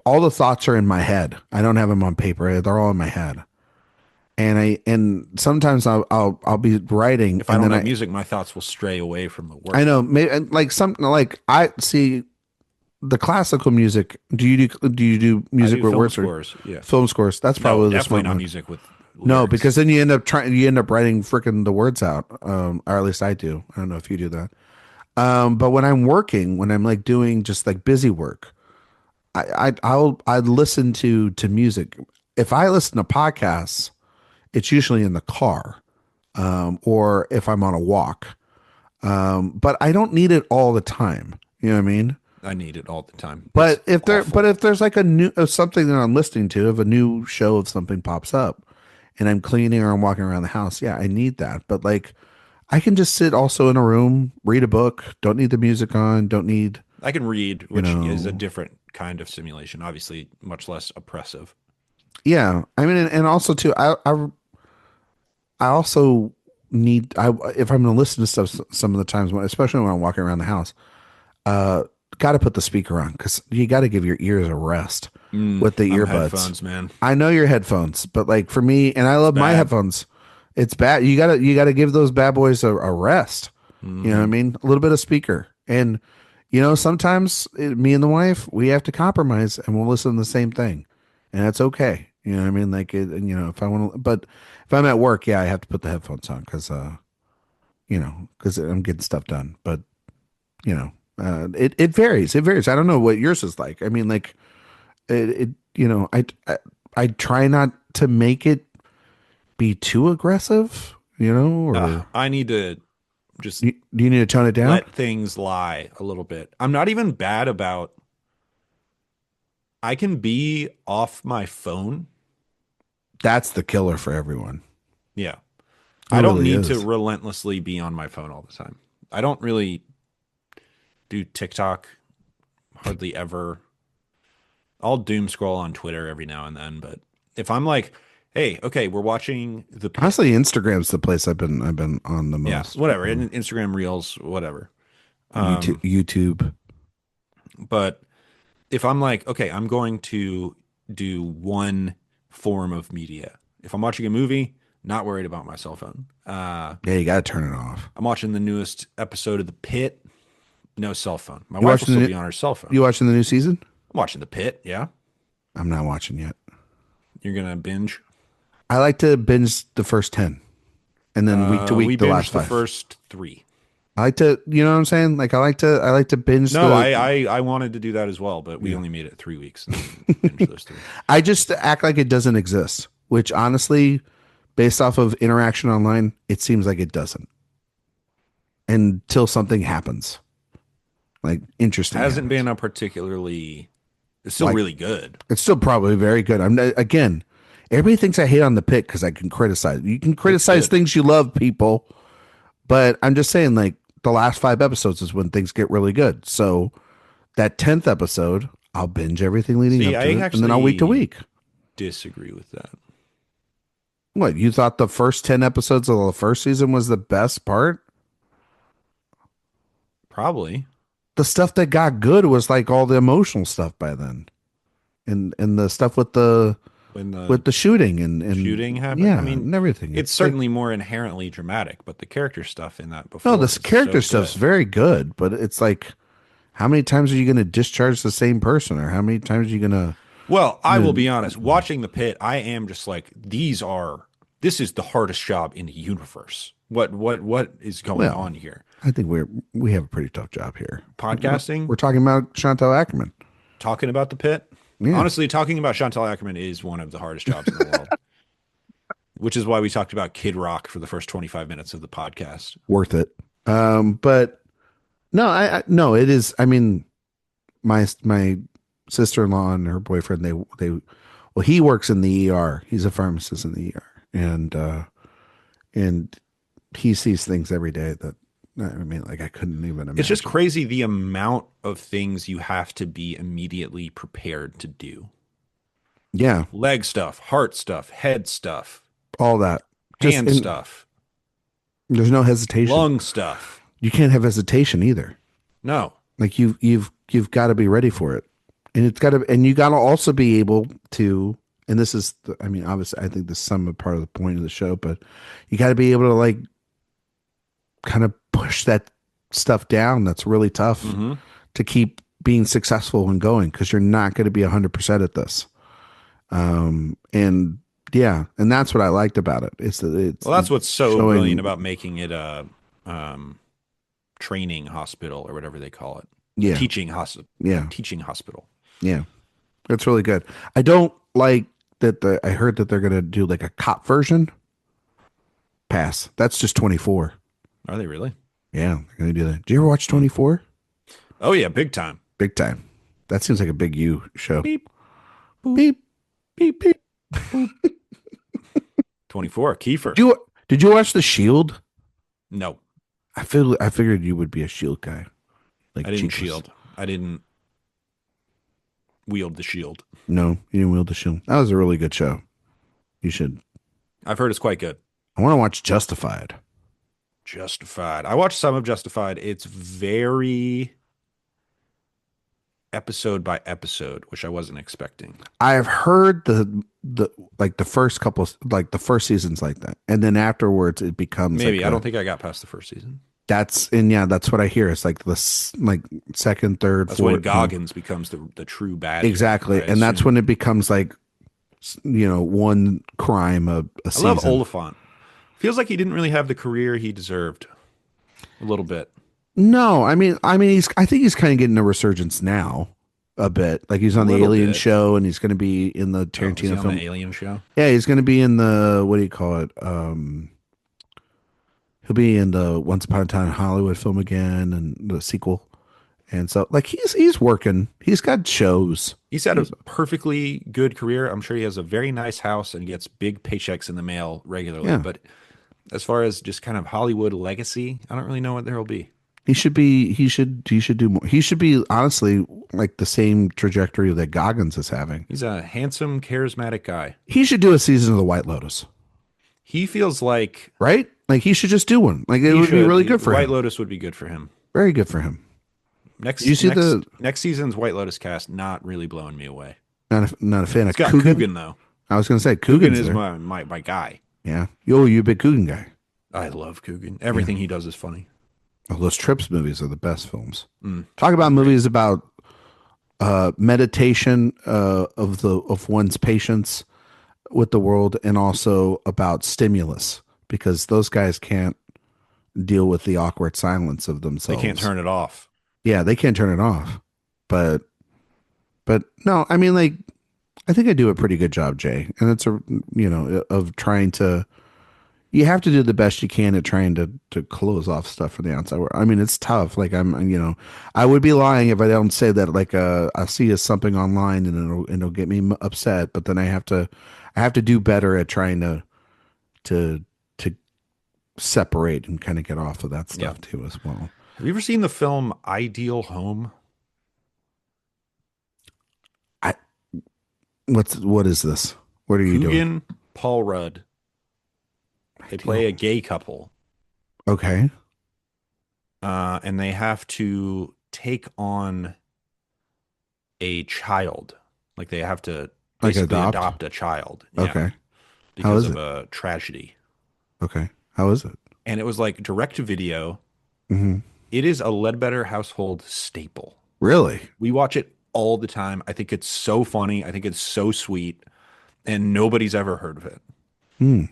All the thoughts are in my head. I don't have them on paper. They're all in my head. And sometimes I'll be writing If I and don't then have I music, my thoughts will stray away from the I work. know maybe like something like I see the classical music. Do you do I music do with film words or scores. Yeah. film scores? That's No, probably the definitely smart not move. music with No, lyrics. because then you end up writing freaking the words out. Or at least I do. I don't know if you do that. But when I'm working, when I'm like doing just like busy work, I listen to music. If I listen to podcasts, it's usually in the car, or if I'm on a walk. But I don't need it all the time. You know what I mean? I need it all the time. It's But awful. if there's like a new something that I'm listening to, if a new show of something pops up, and I'm cleaning or I'm walking around the house, yeah, I need that. But like, I can just sit also in a room, read a book. Don't need the music on. Don't need, I can read, you which is a know. different kind of simulation, obviously much less oppressive. Yeah, I mean, and also too, I also need I if I'm going to listen to stuff some of the times, especially when I'm walking around the house, uh, got to put the speaker on because you got to give your ears a rest with the I'm earbuds. headphones, man. I know your headphones, but like for me, and I It's love my bad. headphones. It's bad. You gotta give those bad boys a rest. You know what I Hmm. mean? A little bit of speaker, and sometimes me and the wife we have to compromise, and we'll listen to the same thing, and that's okay. You know what I mean? Like if I want to, but if I'm at work, yeah, I have to put the headphones on because I'm getting stuff done. But you know, it varies. It varies. I don't know what yours is like. I mean, like it I try not to make it be too aggressive, or I need to just do you need to tone it down? let things lie a little bit. I'm not even bad about, I can be off my phone. That's the killer for everyone. Yeah. It I don't really need to is. relentlessly be on my phone all the time. I don't really do TikTok hardly ever. I'll doom scroll on Twitter every now and then, but if I'm like, hey, okay, we're watching The Pit. Honestly, Instagram's the place I've been on the Yeah, most. whatever. Instagram Reels, whatever. YouTube, Um, YouTube. but if I'm like, okay, I'm going to do one form of media. If I'm watching a movie, not worried about my cell phone. Yeah, you gotta turn it off. I'm watching the newest episode of The Pit, no cell phone. My You wife will watching still the be on her cell phone. you watching the new season? I'm watching The Pit. Yeah, I'm not watching yet. you're gonna binge. I like to binge the first 10 and then week to We week the last binged the five. first three. I like to, you know what I'm saying? Like I like to binge No, the I wanted to do that as well, but we yeah. only made it 3 weeks and then binged those three. I just act like it doesn't exist, which honestly, based off of interaction online, it seems like it doesn't until something happens, like interesting Hasn't happens. been a particularly. It's still Like really good. it's still probably very good. Again, everybody thinks I hate on the Pit because I can criticize. You can It's criticize good. things you love, people, but I'm just saying, like the last five episodes is when things get really good. So that 10th episode, I'll binge everything leading See, up I to it, and then I'll week to actually week. disagree with that. What, you thought the first 10 episodes of the first season was the best part? Probably The stuff that got good was like all the emotional stuff by then. And the stuff when the with the shooting and shooting happened. I yeah, mean, and everything. it's It's like certainly more inherently dramatic, but the character stuff in that no, before this is so character stuff's good. very good, but it's like how many times are you going to discharge the same person, or how many times are you going to Well, I will you be honest, watching The Pit, I am just like, this is the hardest job in the universe. What is going well, on here? I think we have a pretty tough job here. Podcasting, We're talking about Chantal Akerman. talking about The Pit. Yeah, Honestly, talking about Chantal Akerman is one of the hardest jobs in the world, which is why we talked about Kid Rock for the first 25 minutes of the podcast. worth it. But no, no, it is. I mean, my sister-in-law and her boyfriend, well, he works in the ER. He's a pharmacist in the ER, and he sees things every day that I mean, like I couldn't even It's just imagine. crazy the amount of things you have to be immediately prepared to do. Yeah, Leg stuff, heart stuff, head stuff, all that. Just hand and stuff, there's no hesitation. lung stuff. You can't have hesitation either. No. Like you've got to be ready for it, and it's got to, and you got to also be able to. And this is, I mean, obviously, I think this is some part of the point of the show, but you got to be able to like kind of push that stuff down. That's really tough Hmm. to keep being successful and going because you're not going to be 100% at this. And yeah, and that's what I liked about it. It's that Well, that's what's it's so brilliant showing. about making it a um, training hospital or whatever they call it. Yeah, Teaching hospital. yeah, Teaching hospital. yeah. It's really good. I don't like that I heard that they're gonna do like a cop version. Pass. That's just 24. Are they really? Yeah, they're gonna do that. Did you ever watch Hmm. 24? Oh yeah, big time. Big time. That seems like a big you show. Beep, boop, Beep, beep, beep. boop. 24, Kiefer. Did you watch The Shield? No, I figured you would be a Shield guy, I like didn't Jeepers. shield. I didn't wield the shield. No, you didn't wield the shield. That was a really good show. You should. I've heard it's quite good. I want to watch Justified. Justified. I watched some of Justified. It's very episode by episode, which I wasn't expecting. I've heard the like the first couple like the first season's like that, and then afterwards it becomes Maybe. like I a don't think I got past the first season. that's and yeah, that's what I hear. It's like like second, third, That's when fourth, Goggins becomes the true bad guy, I exactly, and that's assume. when it becomes like one crime a I love season. Oliphant. Feels like he didn't really have the career he deserved. A little bit. No, I mean, I think he's kind of getting a resurgence now, a bit. Like he's A on the little Alien bit. show, and he's going to be in the Oh, is he Tarantino on the film. Alien show? Yeah, he's going to be in the what do you call it? He'll be in the Once Upon a Time in Hollywood film again, and the sequel. And so, like, he's working. He's got shows. He's had a He's perfectly good career. I'm sure he has a very nice house and gets big paychecks in the mail regularly. yeah. But as far as just kind of Hollywood legacy, I don't really know what there will be. He should be. He should do more. He should be honestly like the same trajectory that Goggins is having. He's a handsome, charismatic guy. He should do a season of The White Lotus, He feels like right? Like he should just do one. Like it he would be should. really good for White him. Lotus would be good for him. Very good for him. Did you Next see next the next season's White Lotus cast not really blowing me away. not a fan It's of got Coogan? Coogan though. I was going to say Coogan Coogan's is there. my guy. Yeah. Yo, you a big Coogan guy. I love Coogan. Yeah. Everything he does is funny. Oh, those Trips movies are the best films. Mm, Talk they're about great. movies about meditation of one's patience with the world, and also about stimulus because those guys can't deal with the awkward silence of They can't themselves. turn it off. Yeah, they can't turn it off. But no, I mean like I think I do a pretty good job, Jay. And it's of trying to you have to do the best you can at trying to close off stuff from the outside world. I mean, it's tough. Like I would be lying if I don't say that. Like, I see something online and it'll get me upset, but then I have to do better at trying to to separate and kind of get off of that Yeah. stuff too as well. Have you ever seen the film Ideal Home? I what is this? What are you doing? Coogan, Paul Rudd. They play a gay couple, Okay, and they have to take on a child. Like they have to like basically adopt. adopt a child. Yeah, Okay, how because is of it? a tragedy. Okay, how is it? And it was like direct to video. Hmm. It is a Ledbetter household staple. Really? We watch it all the time. I think it's so funny. I think it's so sweet, and nobody's ever heard of it. Hmm.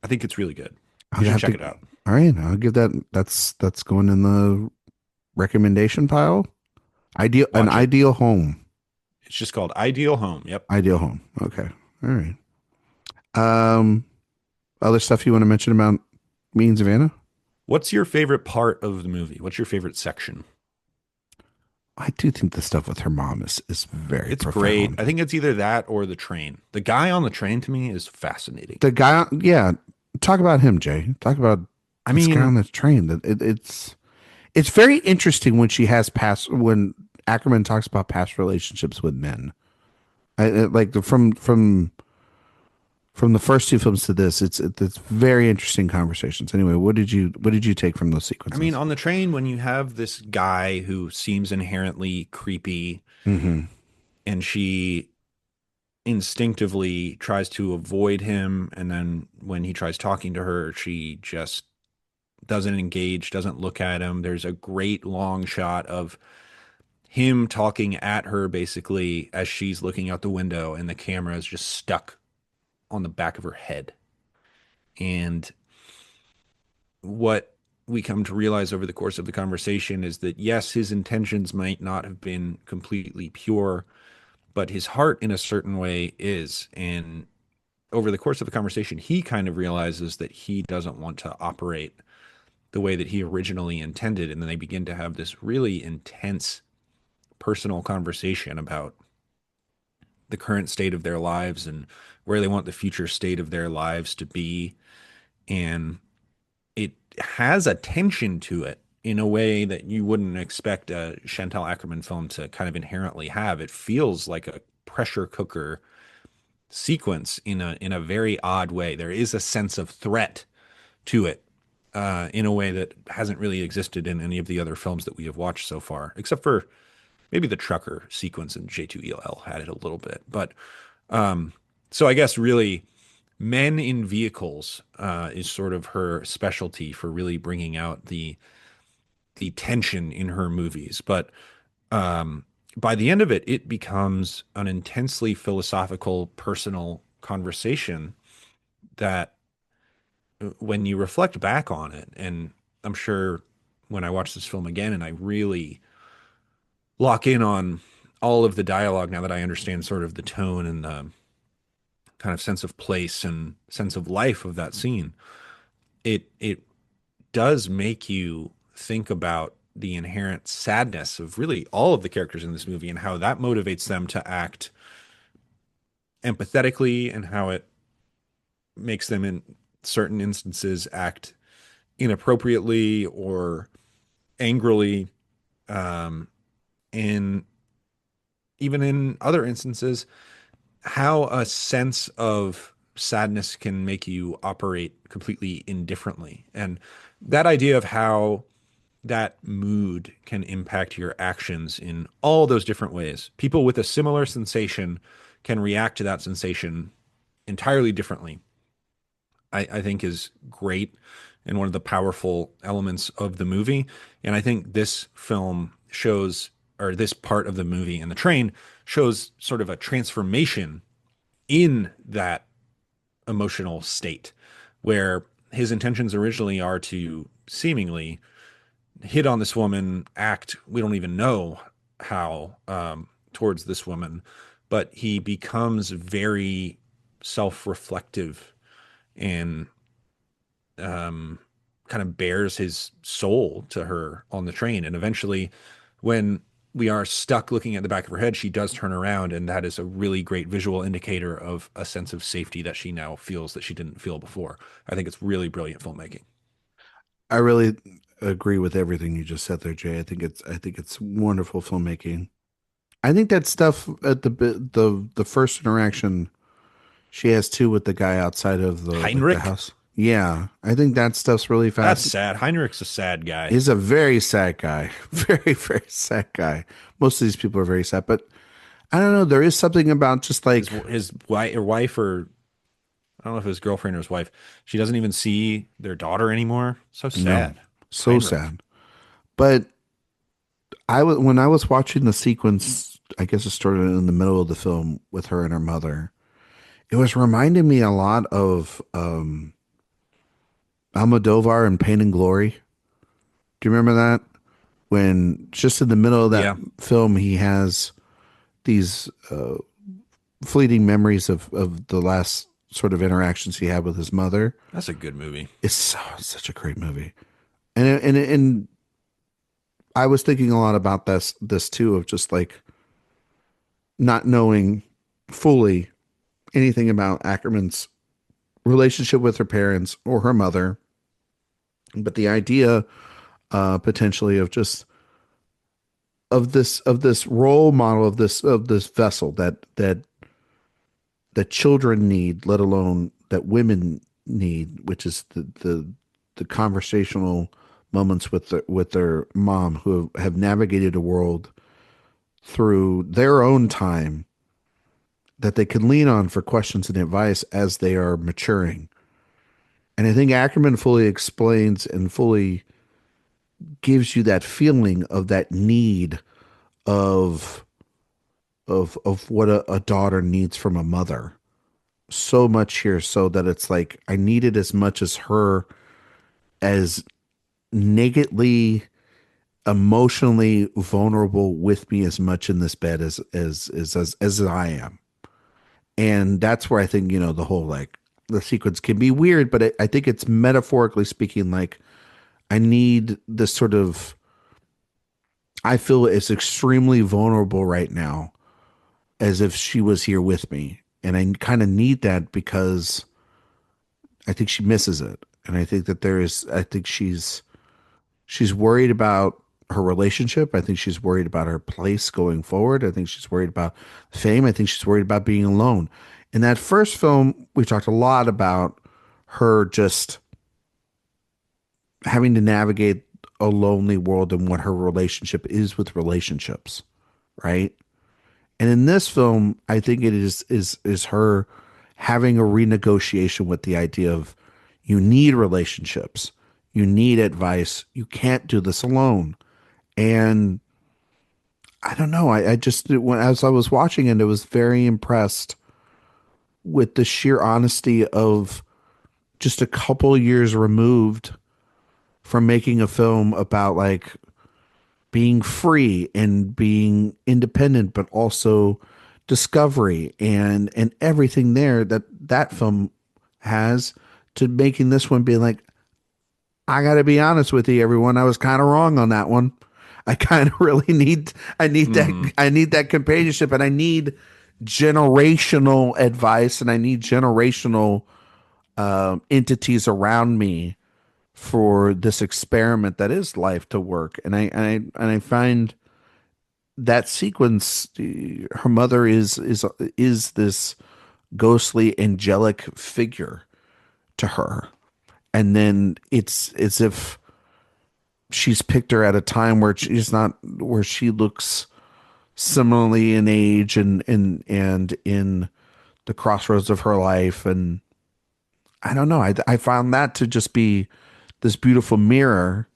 I think it's really good. I'll You should have check to. it out. All right, I'll give that. That's going in the recommendation pile. An Watch it. ideal home. It's just called Ideal Home. Yep. Ideal home. Okay. All right. Um, other stuff you want to mention about me and Savannah? What's your favorite part of the movie? What's your favorite section? I do think the stuff with her mom is very It's great. profound. I think it's either that or the train. The guy on the train to me is fascinating. The guy, yeah. Talk about him, Jay. Talk about I this guy mean, on the train. That it's very interesting when she has past when Ackerman talks about past relationships with men. Like from the first two films to this, it's very interesting conversations. Anyway, what did you take from those I mean, sequences? on the train, when you have this guy who seems inherently creepy Hmm. and she instinctively tries to avoid him, and then when he tries talking to her, she just doesn't engage, doesn't look at him. There's a great long shot of him talking at her basically as she's looking out the window, and the camera is just stuck on the back of her head. And what we come to realize over the course of the conversation is that yes, his intentions might not have been completely pure, but his heart in a certain way is. And over the course of the conversation, he kind of realizes that he doesn't want to operate the way that he originally intended. And then they begin to have this really intense personal conversation about the current state of their lives and where they want the future state of their lives to be. And it has a tension to it in a way that you wouldn't expect a Chantal Akerman film to kind of inherently have. It feels like a pressure cooker sequence in a very odd way. There is a sense of threat to it in a way that hasn't really existed in any of the other films that we have watched so far, except for maybe the trucker sequence in J2EL had it a little bit. But so I guess really men in vehicles is sort of her specialty for really bringing out the tension in her movies. But by the end of it, it becomes an intensely philosophical, personal conversation that when you reflect back on it, and I'm sure when I watch this film again and I really lock in on all of the dialogue now that I understand sort of the tone and the kind of sense of place and sense of life of that scene, it does make you think about the inherent sadness of really all of the characters in this movie and how that motivates them to act empathetically and how it makes them in certain instances act inappropriately or angrily. And even in other instances, how a sense of sadness can make you operate completely indifferently. And that idea of how that mood can impact your actions in all those different ways. People with a similar sensation can react to that sensation entirely differently. I think is great and one of the powerful elements of the movie. And I think this film shows, or this part of the movie in the train shows sort of a transformation in that emotional state where his intentions originally are to seemingly hit on this woman, act, we don't even know how, towards this woman, but he becomes very self-reflective and kind of bears his soul to her on the train. And eventually, when we are stuck looking at the back of her head, she does turn around, and that is a really great visual indicator of a sense of safety that she now feels that she didn't feel before. I think it's really brilliant filmmaking. I really agree with everything you just said there, Jay. I think it's wonderful filmmaking. I think that stuff at the first interaction she has too with the guy outside of the Heinrich, house. Yeah, I think that stuff's really that's fast. sad. Heinrich's a sad guy. He's a very sad guy. Very, very sad guy. Most of these people are very sad, but I don't know. There is something about just like, His wife, or I don't know if it was girlfriend or his wife. She doesn't even see their daughter anymore. So no, sad. so Heinrich. sad. But when I was watching the sequence, I guess it started in the middle of the film with her and her mother. It was reminding me a lot of Almodovar and Pain and Glory. Do you remember that? When just in the middle of that Yeah, film, he has these fleeting memories of the last sort of interactions he had with his mother. that's a good movie. Such a great movie, and I was thinking a lot about this too, of just like not knowing fully anything about Ackerman's relationship with her parents or her mother, but the idea potentially of just of this role model of this vessel that children need, let alone that women need, which is the conversational moments with their mom who have navigated a world through their own time that they can lean on for questions and advice as they are maturing. And I think Ackerman fully explains and fully gives you that feeling of that need of of what a daughter needs from a mother. So much here, so that it's like I need it as much as her, as nakedly emotionally vulnerable with me as much in this bed as I am. And that's where I think, the whole like the sequence can be weird, but I think it's metaphorically speaking like I need this sort of, I feel it's extremely vulnerable right now, as if she was here with me. And I kind of need that because I think she misses it. And I think that I think she's worried about her relationship. I think she's worried about her place going forward. I think she's worried about fame. I think she's worried about being alone. In that first film, we talked a lot about her just having to navigate a lonely world and what her relationship is with relationships, right? And in this film, I think it is her having a renegotiation with the idea of you need relationships, you need advice, you can't do this alone. And I don't know, I just when as I was watching it, I was very impressed with the sheer honesty of just a couple years removed from making a film about like being free and being independent, but also discovery and everything there that that film has, to making this one be like, I got to be honest with you, everyone, I was kind of wrong on that one. I kind of really need, Hmm. I need that companionship, and I need generational advice, and I need generational entities around me for this experiment that is life to work. And I find that sequence, her mother is this ghostly angelic figure to her, and then it's as if she's picked her at a time where she's not, where she looks similarly in age and in the crossroads of her life. And I don't know, I found that to just be this beautiful mirror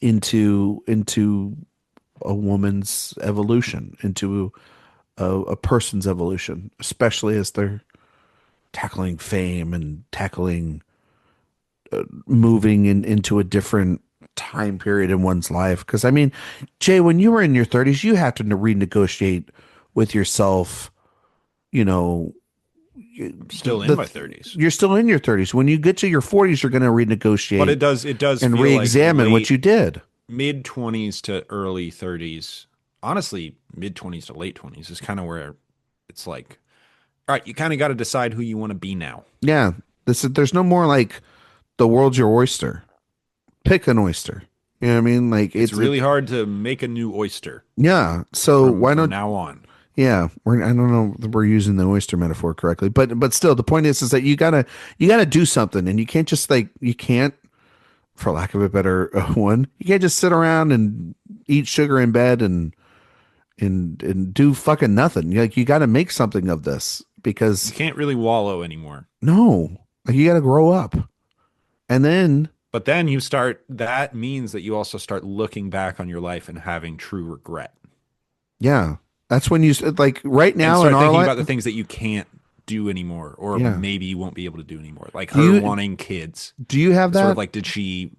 into a woman's evolution, into a person's evolution, especially as they're tackling fame and tackling moving into a different time period in one's life. Because I mean, Jay, when you were in your 30s, you had to renegotiate with yourself. You know, Still in the my 30s. you're still in your 30s. When you get to your 40s, you're going to But renegotiate it does and feel like re-examine what late you did. mid 20s to early 30s. Honestly, mid 20s to late 20s is kind of where it's like, all right, you kind of got to decide who you want to be now. Yeah, there's no more like the world's your oyster. Pick an oyster. You know what I mean? Like It's it's really hard to make a new oyster yeah. So from why from not? now on. Yeah, I don't know if we're using the oyster metaphor correctly, but still, the point is that you gotta do something, and you can't just like you can't, for lack of a better one, you can't just sit around and eat sugar in bed and do fucking nothing. Like you got to make something of this You because can't really wallow anymore. no, like you got to grow up, and then But then that means that you also start looking back on your life and having true regret yeah, that's when like right and now in start our thinking life. about the things that you can't do anymore, or Yeah, maybe you won't be able to do anymore. Like do her you wanting kids. do you have It's sort of that? like, did she,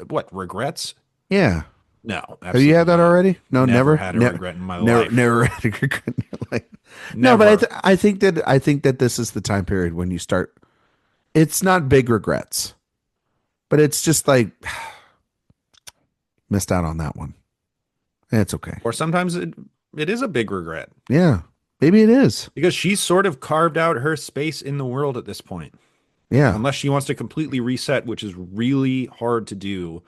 what, regrets? Yeah. No, Have you had absolutely that not. already? No, Never never, had a never, regret in my never, life. never had a regret. Like, no, but Never. I think that this is the time period when you start. It's not big regrets, but it's just like missed out on that one. It's okay. Or sometimes it is a big regret Yeah, maybe it is. because she's sort of carved out her space in the world at this point. Yeah, Unless she wants to completely reset, which is really hard to do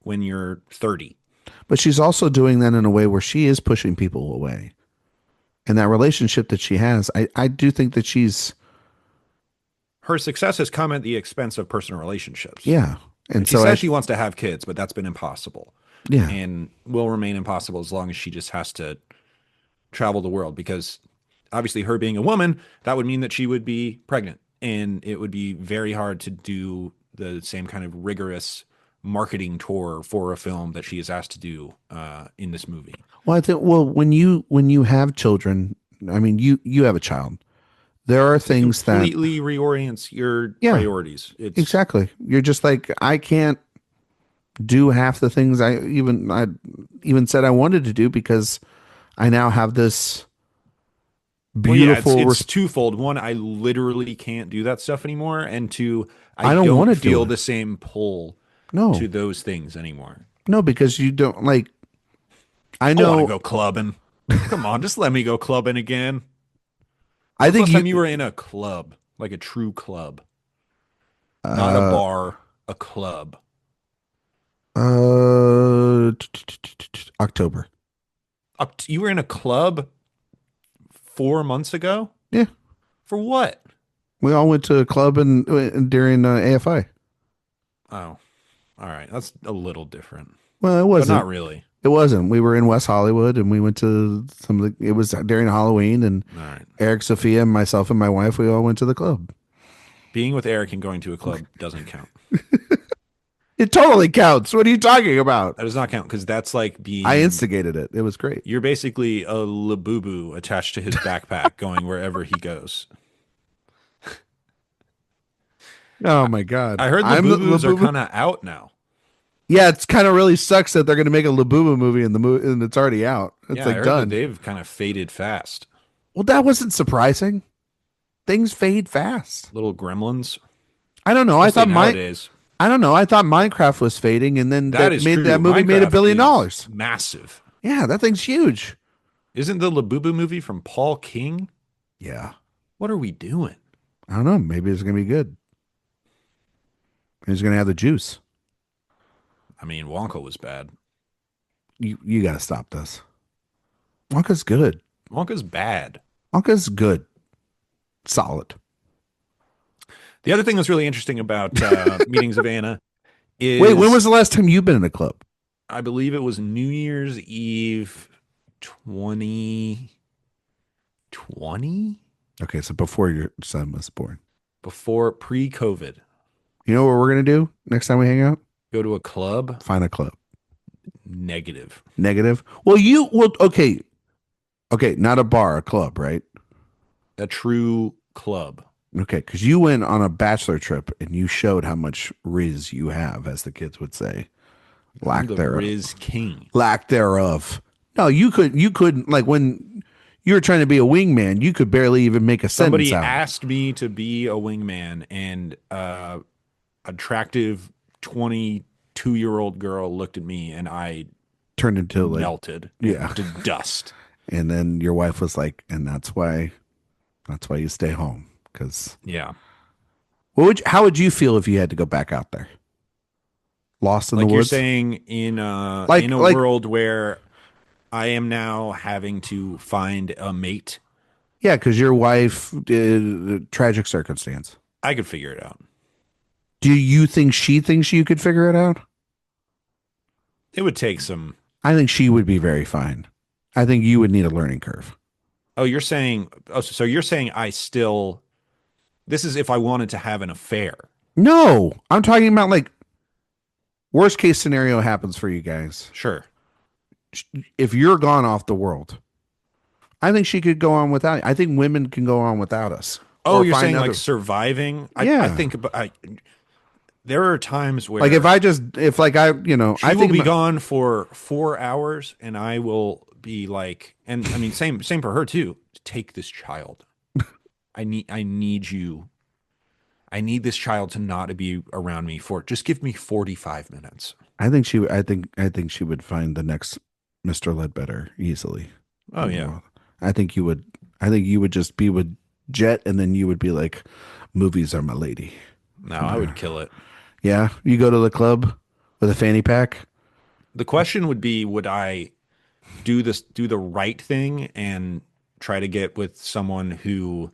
when you're 30. but she's also doing that in a way where she is pushing people away. And that relationship that she has, I do think that she's Her success has come at the expense of personal relationships. yeah. And And she so says she wants to have kids, but that's been impossible yeah, and will remain impossible as long as she just has to travel the world. Because obviously, her being a woman, that would mean that she would be pregnant. And it would be very hard to do the same kind of rigorous marketing tour for a film that she is asked to do in this movie. well, I think well when you have children, I mean you have a child. There are It things that completely reorients your yeah, priorities. It's exactly. You're just like I can't do half the things I even said I wanted to do because I now have this Well, yeah, it's beautiful it's twofold. One, I literally can't do that stuff anymore, and two, I I don't want don't to do feel it. the same pull to No, those things anymore. no, because you don't like. I I want to know. go clubbing. Come on, just let me go clubbing again. I When's the think last you. time you were in a club, like a true club, not a Uh, bar, a club? October. You were in a club 4 months ago? Yeah, For what? we all went to a club and during AFI. Oh, all right. That's a little different, Well, it but not wasn't. really. It wasn't. We were in West Hollywood and we went to some of the. It was during Halloween and All right. Eric, Sophia, and myself and my wife. We all went to the club. Being with Eric and going to a club doesn't count. It totally counts. What are you talking about? That does not count because that's like I being instigated it. It was great. you're basically a labubu attached to his backpack going wherever he goes. Oh my god, I heard I'm the labubus are Labubu. kind of out now. Yeah, it's kind of really sucks that they're going to make a Labubu movie and the movie and it's already out. It's Yeah, I like heard that done. they've kind of faded fast. Well, that wasn't surprising. Things fade fast. Little gremlins, I don't know. especially nowadays. I don't know. I thought Minecraft was fading, and then That is true. that movie made a Minecraft billion is dollars. massive. Yeah, that thing's huge. Isn't the Labubu movie from Paul King? Yeah, What are we doing? I don't know. Maybe it's gonna be good. He's gonna have the juice. I mean, Wonka was bad. You gotta stop this. Wonka's good. Wonka's bad. Wonka's good. Solid. The other thing that's really interesting about Meetings of Anna Wait, when is was the last time you've been in a club? I believe it was New Year's Eve 2020 Okay, so before your son was born. before pre-COVID. You know what we're gonna do next time we hang out? Go to a club. Find a club. Negative. Negative. Well, you well, okay, okay, not a bar, a club, right? A true club. Okay, because you went on a bachelor trip and you showed how much riz you have, as the kids would say. I'm Lack the thereof. Riz King. Lack thereof. No, you couldn't like when you were trying to be a wingman, you could barely even make a sentence Somebody out. asked me to be a wingman, and attractive 22-year-old girl looked at me, and I Turned into like melted yeah. to dust. And then your wife was like, and that's why you stay home. Because Yeah. how would you feel if you had to go back out there? Lost in the Like you're woods? saying in a Like world where I am now having to find a mate, yeah, because your wife tragic circumstance. I could figure it out. Do you think she thinks you could figure it out? It would take some. I think she would be very fine. I think you would need a learning curve. Oh, you're saying. Oh, so you're saying I still. This is if I wanted to have an affair. No, I'm talking about like worst case scenario happens for you guys. Sure. If you're gone off the world, I think she could go on without. I think women can go on without us. Oh, Or you're find saying other. like surviving? I Yeah. think about. There are times where Like if like I you know she I will think be about, gone for 4 hours, and I will be like, and I mean, same for her too. Take this child. I need you. I need this child to not be around me for just give me 45 minutes. I think she would find the next Mr. Ledbetter easily. Oh yeah. I think you would. I think you would just be with Jet, and then you would be like, "Movies are my lady." No, I would kill it. Yeah, you go to the club with a fanny pack. The question would be, would I do the right thing and try to get with someone who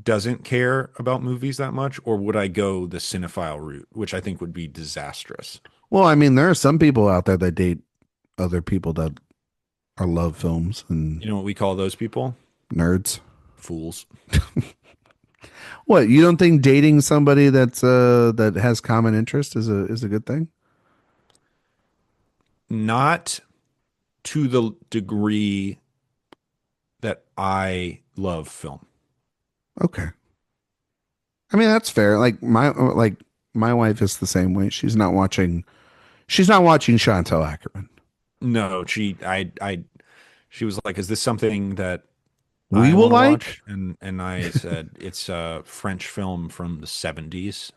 doesn't care about movies that much, or would I go the cinephile route, which I think would be disastrous? Well, I mean, there are some people out there that date other people that are love films and You know what we call those people? nerds. Fools. What, you don't think dating somebody that has common interest is a good thing? Not to the degree that I love film. Okay. I mean, that's fair. Like my wife is the same way. She's not watching Chantal Akerman. No, she was like, is this something that We I will want to like. watch, and I said it's a French film from the 70s.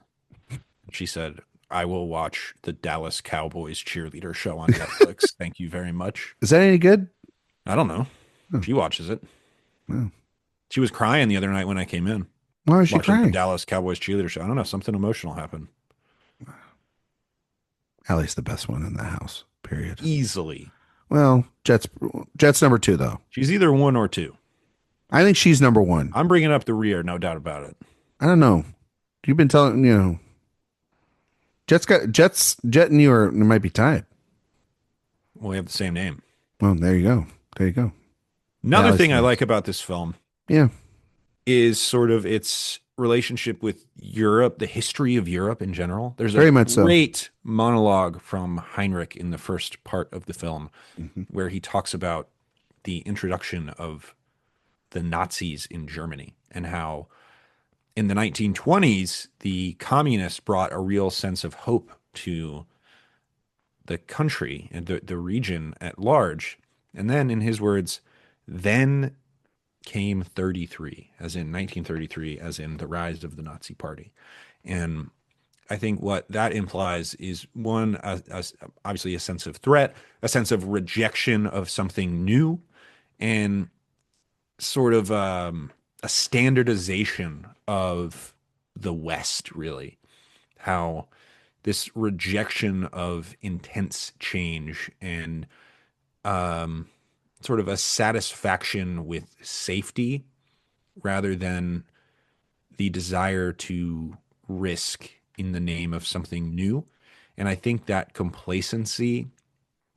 She said, I will watch the Dallas Cowboys cheerleader show on Netflix. Thank you very much. Is that any good? I don't know. Oh, She watches it. oh. She was crying the other night when I came in Why was she watching the crying? Dallas Cowboys cheerleader show. I don't know. Something emotional happened. Allie's the best one in the house. Period. Easily. Well, Jet's number two though. She's either one or two. I think she's number one. I'm bringing up the rear, no doubt about it. I don't know. You've been telling Jet and you are might be tied. Well, we have the same name. Well, there you go. There you go. Another Allie's thing the I best. like about this film Yeah, is sort of its relationship with Europe, the history of Europe in general. There's a very much so. great monologue from Heinrich in the first part of the film Hmm. where he talks about the introduction of the Nazis in Germany and how in the 1920s the communists brought a real sense of hope to the country and the region at large. And then, in his words, then came 33, as in 1933, as in the rise of the Nazi Party. And I think what that implies is one, obviously a sense of threat, a sense of rejection of something new, and sort of a standardization of the West, really. How this rejection of intense change and um, sort of a satisfaction with safety rather than the desire to risk in the name of something new. And I think that complacency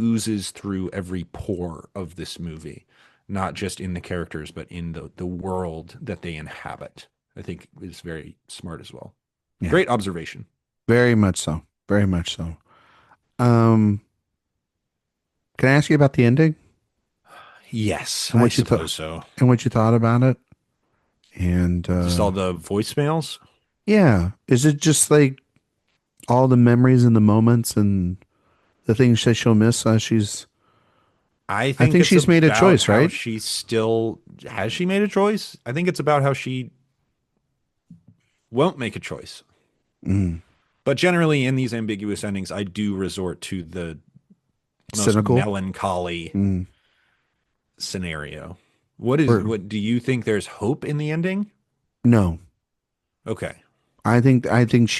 oozes through every pore of this movie, not just in the characters, but in the world that they inhabit. I think is very smart as well. Yeah, Great observation. very much so. Very much so. Um, can I ask you about the ending Yes, and I what you thought suppose so. and what you thought about it? And Just all the voicemails. yeah, is it just like all the memories and the moments and the things that she'll miss as she's? I I think think it's she's made a about choice, how right? she still has she made a choice? I think it's about how she won't make a choice. Mm. But generally in these ambiguous endings, I do resort to the most Cynical. melancholy Mm. scenario. Or What do you think there's hope in the ending? no, Okay. I think that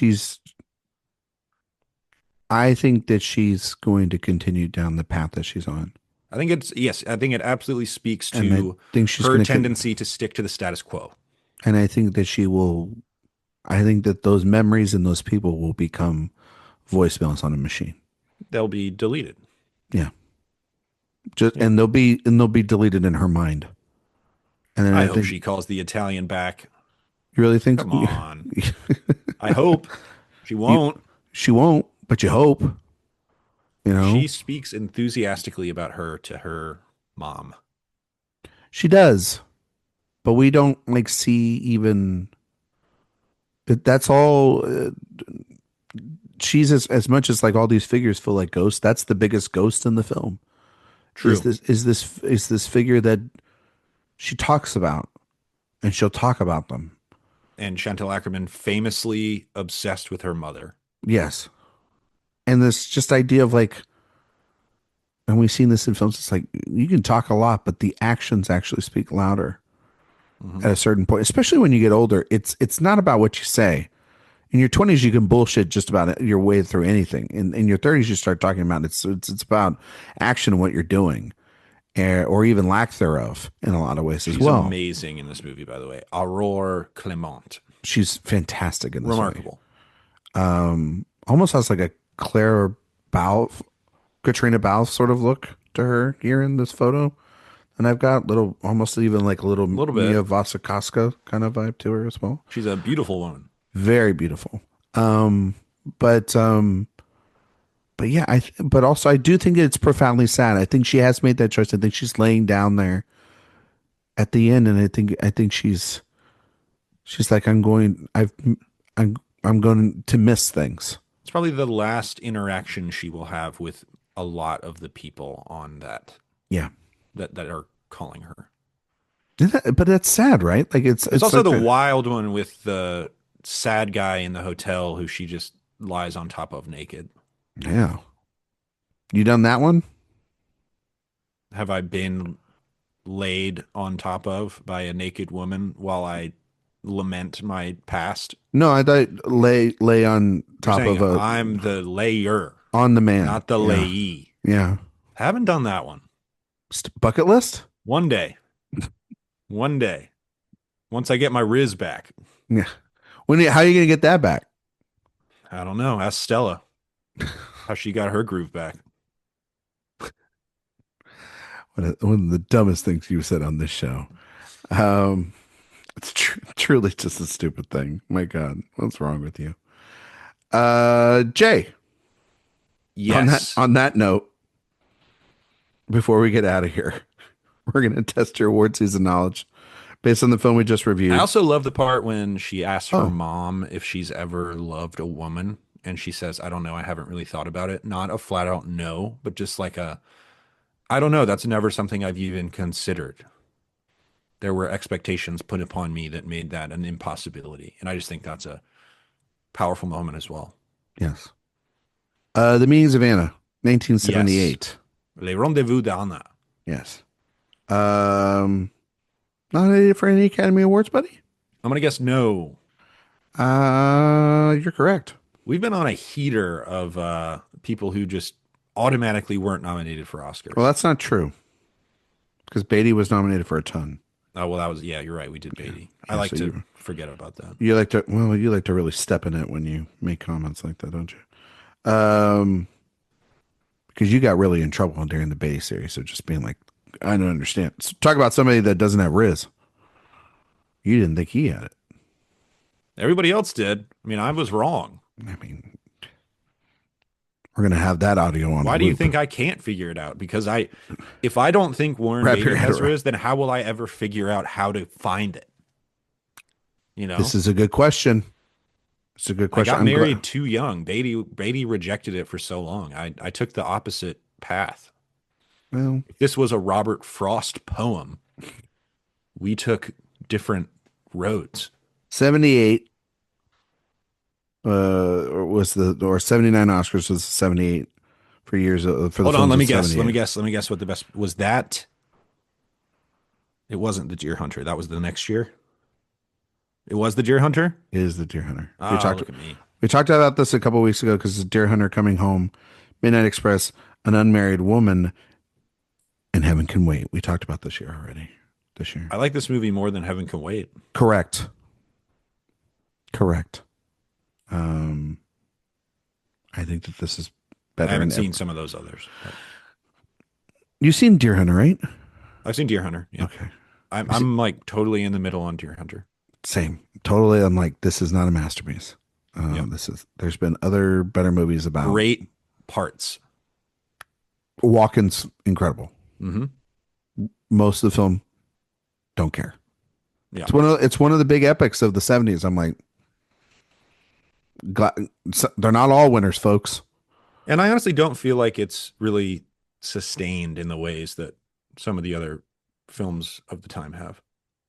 she's going to continue down the path that she's on, I think it's yes, I think it absolutely speaks and I to think she's her going to. tendency to stick to the status quo. And I think that she will. I think that those memories and those people will become voicemails on a machine. They'll be deleted. Yeah, just Yeah. and they'll be deleted in her mind. And then I I hope think she calls the Italian back. you really think Come on. I hope she you won't. she won't, but you hope. You know She speaks enthusiastically about her to her mom. she does, but we don't like see even. That's all. She's as much as like all these figures feel like ghosts. That's the biggest ghost in the film. True. Is this figure that she talks about, and she'll talk about them. And Chantal Akerman famously obsessed with her mother. Yes, and this just idea of like, and we've seen this in films. It's like you can talk a lot, but the actions actually speak louder Hmm. at a certain point. Especially when you get older, it's not about what you say. In your 20s, you can bullshit just about your way through anything. In your 30s, you start talking about it's about action and what you're doing, or even lack thereof in a lot of ways as She's well. amazing in this movie, by the way. Aurore Clement. She's fantastic in this movie. Remarkable. Almost has like a Claire Bow, Katrina Bow sort of look to her here in this photo. And I've got little, almost even like a little A little Mia bit. Wasikowska kind of vibe to her as well. She's a beautiful woman. Very beautiful. Um, but but yeah, but also I do think it's profoundly sad. I think she has made that choice. I think she's laying down there at the end, and I think she's like I'm I'm going to miss things. It's probably the last interaction she will have with a lot of the people on that Yeah, that are calling her. But that's sad, right? Like There's it's also like the a wild one with the sad guy in the hotel who she just lies on top of naked. yeah. You done that one? Have I been laid on top of by a naked woman while I lament my past? No, I thought lay on You're top saying of a I'm the layer, on the man. not the Yeah. layee. Yeah. Haven't done that one. Bucket list? One day, one day, once I get my Riz back. Yeah. How are you gonna get that back? I don't know. Ask Stella how she got her groove back. One of the dumbest things you've said on this show. Um, it's truly just a stupid thing. My God, what's wrong with you? Jay. Yes. On that note, before we get out of here, we're gonna test your award season knowledge based on the film we just I reviewed. also love the part when she asks her Oh, mom if she's ever loved a woman, and she says, I don't know, I haven't really thought about it. Not a flat out no, but just like a, I don't know, that's never something I've even considered. There were expectations put upon me that made that an impossibility. And I just think that's a powerful moment as well. yes. The Meetings of Anna, Yes. 1978. Les Rendez-vous d'Anna. Yes. Um, Nominated for any Academy Awards, buddy? I'm going to guess no. You're correct. We've been on a heater of people who just automatically weren't nominated for Well, Oscars. that's not true because Beatty was nominated for a ton. Oh, well, that was, yeah, you're right. We did Beatty. I Yeah, like so to forget about that. you like to really step in it when you make comments like that, don't you? Because you got really in trouble during the Beatty series, so just being like, I don't understand. So talk about somebody that doesn't have Riz. You didn't think he had it. Everybody else did. I mean, I was wrong. I mean, we're gonna have that audio on a Why do you loop. think I can't figure it out? Because if I don't think Warren Wrap Beatty your head has around. Riz, then how will I ever figure out how to find it? You This know? is a good question. It's a good I question. got I'm glad. married too young. Beatty rejected it for so long. I took the opposite path. Well, If this was a Robert Frost poem, we took different roads. 78 was the or 79 Oscars was 78 for years for the Hold on, films let of me guess. Let me 78. guess. Let me guess what the best was that. It wasn't the Deer Hunter. That was the next year. It was the Deer Hunter. Is the Deer Hunter. Ah, look at me. We talked about this a couple weeks ago because the Deer Hunter coming home, Midnight Express, an unmarried woman, and Heaven Can Wait. We talked about this year already. This year. I like this movie more than Heaven Can Wait. Correct. Correct. Um, I think that this is I better. haven't seen some of those others. But You've seen Deer Hunter, right? I've seen Deer Hunter. Yeah, Okay. I'm like totally in the middle on Deer Hunter. Same. Totally. I'm like, this is not a masterpiece. Yep. There's been other better movies about Great parts. Walken's incredible. Mm-hmm. Most of the film, don't care. Yeah. It's one of the big epics of the 70s. I'm like, glad, they're not all winners, folks. And I honestly don't feel like it's really sustained in the ways that some of the other films of the time have.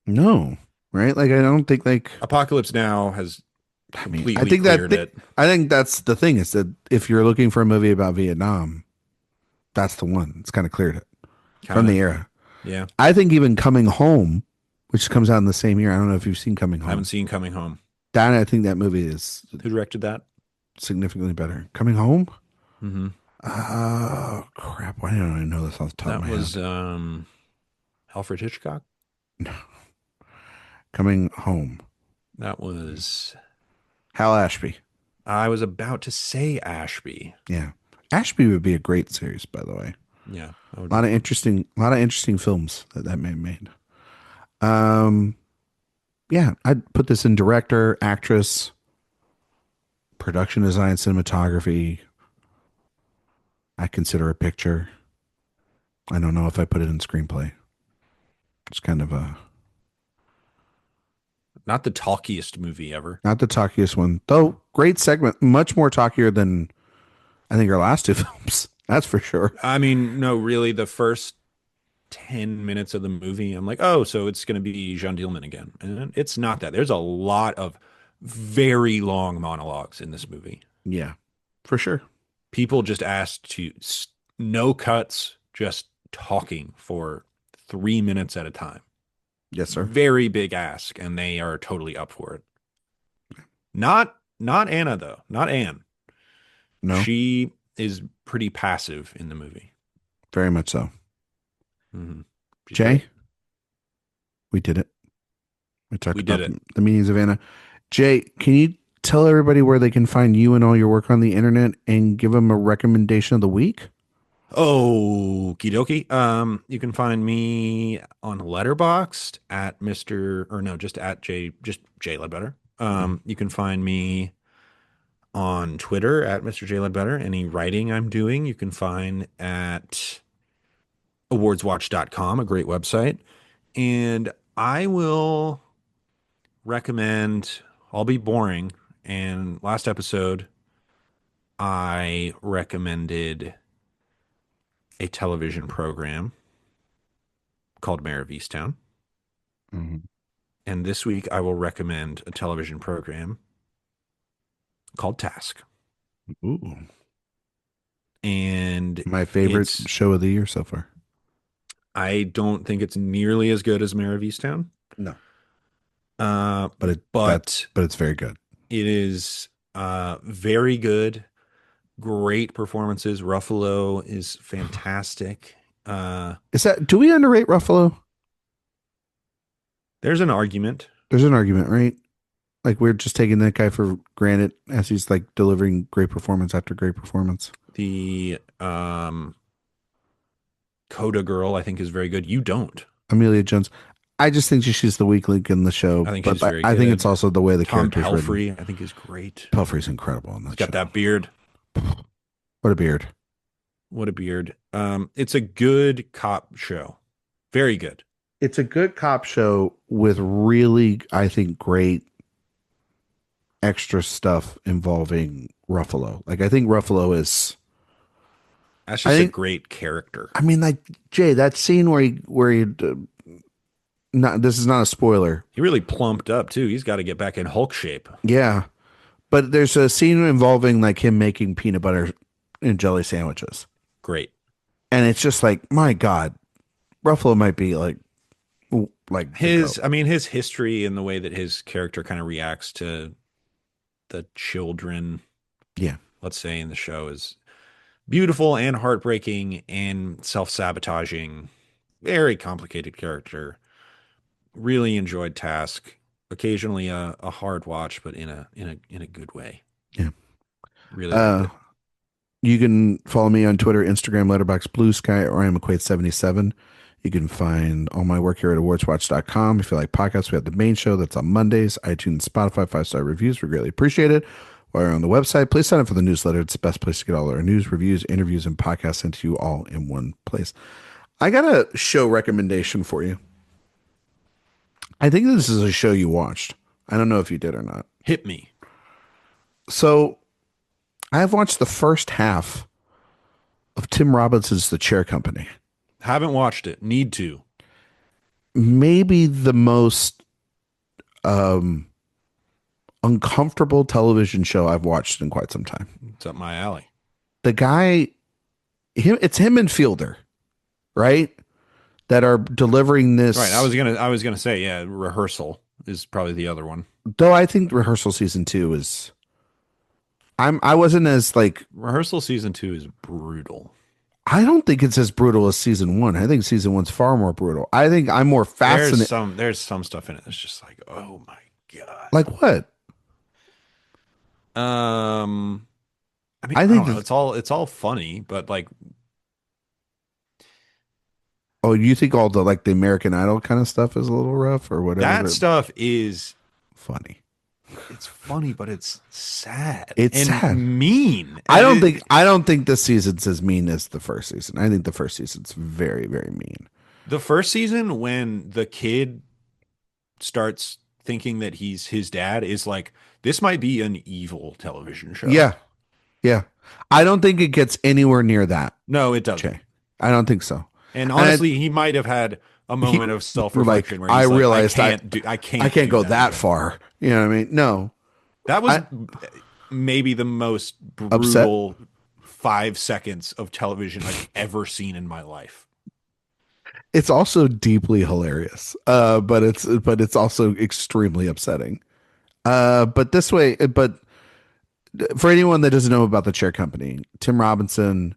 No, right? Like I don't think like Apocalypse Now has I mean, completely cleared it. I think that's the thing is that if you're looking for a movie about Vietnam, that's the one. It's kind of cleared it from Kind the of. era. Yeah. I think even Coming Home, which comes out in the same year. I don't know if you've seen Coming I haven't Home. seen Coming Home. That I think that movie is Who directed that? significantly better. Coming Home? Mm-hmm. Oh crap! Why don't I know this off the top of That my was head? Alfred Hitchcock. Coming Home. That was Hal Ashby. I was about to say Ashby. Yeah, Ashby would be a great series, by the way. Yeah. A lot of interesting films that man made. Um, yeah, I'd put this in director, actress, production design, cinematography. I consider a picture. I don't know if I put it in screenplay. It's kind of a Not the talkiest movie ever. not the talkiest one, though. Great segment, much more talkier than I think our last two films. That's for sure. I mean, no, really, the first 10 minutes of the movie, I'm like, oh, so it's going to be Jean Dielman again. And it's not that. There's a lot of very long monologues in this movie. Yeah, for sure. People just asked to no cuts, just talking for 3 minutes at a time. Yes, sir. Very big ask, and they are totally up for it. Not Anna though. Not Anne. No, She is pretty passive in the movie. very much so. Mm-hmm. She's Jay, great. we did it. We talked We did about it. the meanings of Anna. Jay, can you tell everybody where they can find you and all your work on the internet and give them a recommendation of the week? Okie dokie. You can find me on Letterboxd at Mr. or no, just at just J Ledbetter. You can find me on Twitter at Mr. J Ledbetter. Any writing I'm doing, you can find at awardswatch.com, a great website. And I will recommend, I'll be boring. And last episode, I recommended a television program called Mayor of Easttown. Mm-hmm. And this week, I will recommend a television program called Task. Ooh, And my favorite it's, show of the year so far. I don't think it's nearly as good as Mayor of Easttown. No, Uh, but but but it's very good. it is very good. Great performances. Ruffalo is fantastic. Uh, Is that do we underrate Ruffalo? there's an argument. There's an argument, right? Like we're just taking that guy for granted as he's like delivering great performance after great performance. The Coda girl, I think, is very good. You don't. Amelia Jones. I just think she's the weak link in the show, I think but she's very I think it's good. also the way the Tom character's written. Pelphrey, I think, is great. Pelfrey's incredible on He's that got show. that beard. What a beard. What a beard. It's a good cop show. Very good. It's a good cop show with really, I think, great extra stuff involving Ruffalo. Like I think Ruffalo is. That's I just a think. great character. I mean, like Jay, that scene where he not. This is not a spoiler. He really plumped up too. He's got to get back in Hulk shape. Yeah, but there's a scene involving like him making peanut butter and jelly sandwiches, Great. and it's just like, my God, Ruffalo might be like the His, GOAT. I mean, his history and the way that his character kind of reacts to the children, Yeah, let's say, in the show is beautiful and heartbreaking and self-sabotaging. Very complicated character. Really enjoyed Task. Occasionally a hard watch, but in a good way. yeah. Really liked it. You can follow me on Twitter, Instagram, Letterboxd, Blue Sky, or I am McQuade77. You can find all my work here at awardswatch.com. If you like podcasts, we have the main show that's on Mondays, iTunes, Spotify, 5-star reviews. We greatly appreciate it. While you're on the website, please sign up for the newsletter. It's the best place to get all our news, reviews, interviews, and podcasts sent to you all in one place. I got a show recommendation for you. I think this is a show you watched. I don't know if you did or not. Hit me. So I have watched the first half of Tim Robbins's The Chair Company. Haven't watched it. Need to. Maybe the most uncomfortable television show I've watched in quite some time. It's up my alley. The guy, it's him and Fielder, right? That are delivering this. Right. I was gonna say, yeah, Rehearsal is probably the other one. Though I think Rehearsal season 2 is. I wasn't as like. Rehearsal season 2 is brutal. I don't think it's as brutal as season 1. I think season 1's far more brutal. I think I'm more fascinated. There's some stuff in it that's just like, oh my God. Like what? I mean, I I think don't know. It's all funny, but like, Oh, you think all the like the American Idol kind of stuff is a little rough or whatever? that stuff is, Funny. it's funny, but it's sad. It's and sad. mean. I don't think this season's as mean as the first season. I think the first season's very, very mean. The first season, when the kid starts thinking that he's his dad, is like, this might be an evil television show. Yeah. Yeah. I don't think it gets anywhere near that. No, it doesn't. Okay. I don't think so. And And honestly, he might have had a he moment of like self-reflection where I he's like, realized I I can't can't do go that that again. far. You know what I mean? No, That was I maybe the most upset. brutal 5 seconds of television I've ever seen in my life. It's also deeply hilarious, but it's also extremely upsetting. But this way, but for anyone that doesn't know about the chair company, Tim Robinson,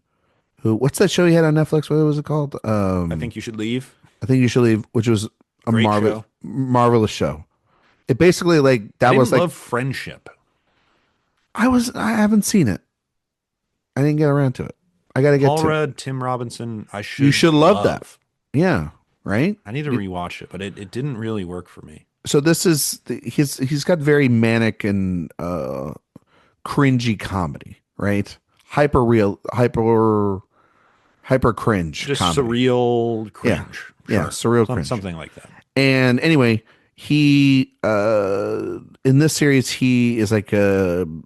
who what's that show he had on Netflix? What was it called? I think you should leave. I think you should leave, which was a Great show. marvelous show. It basically like I that was didn't like love Friendship. I haven't seen it. I didn't get around to it. I got to get Paul to it. Rudd, Tim Robinson, I You should should love that. love. Yeah, right. I need to rewatch it, but it didn't really work for me. So this is he's got very manic and cringy comedy, right? Hyper real, hyper cringe Just comedy. surreal Yeah, cringe. yeah, Sure. surreal cringe. Something like that. And anyway, he in this series he is like an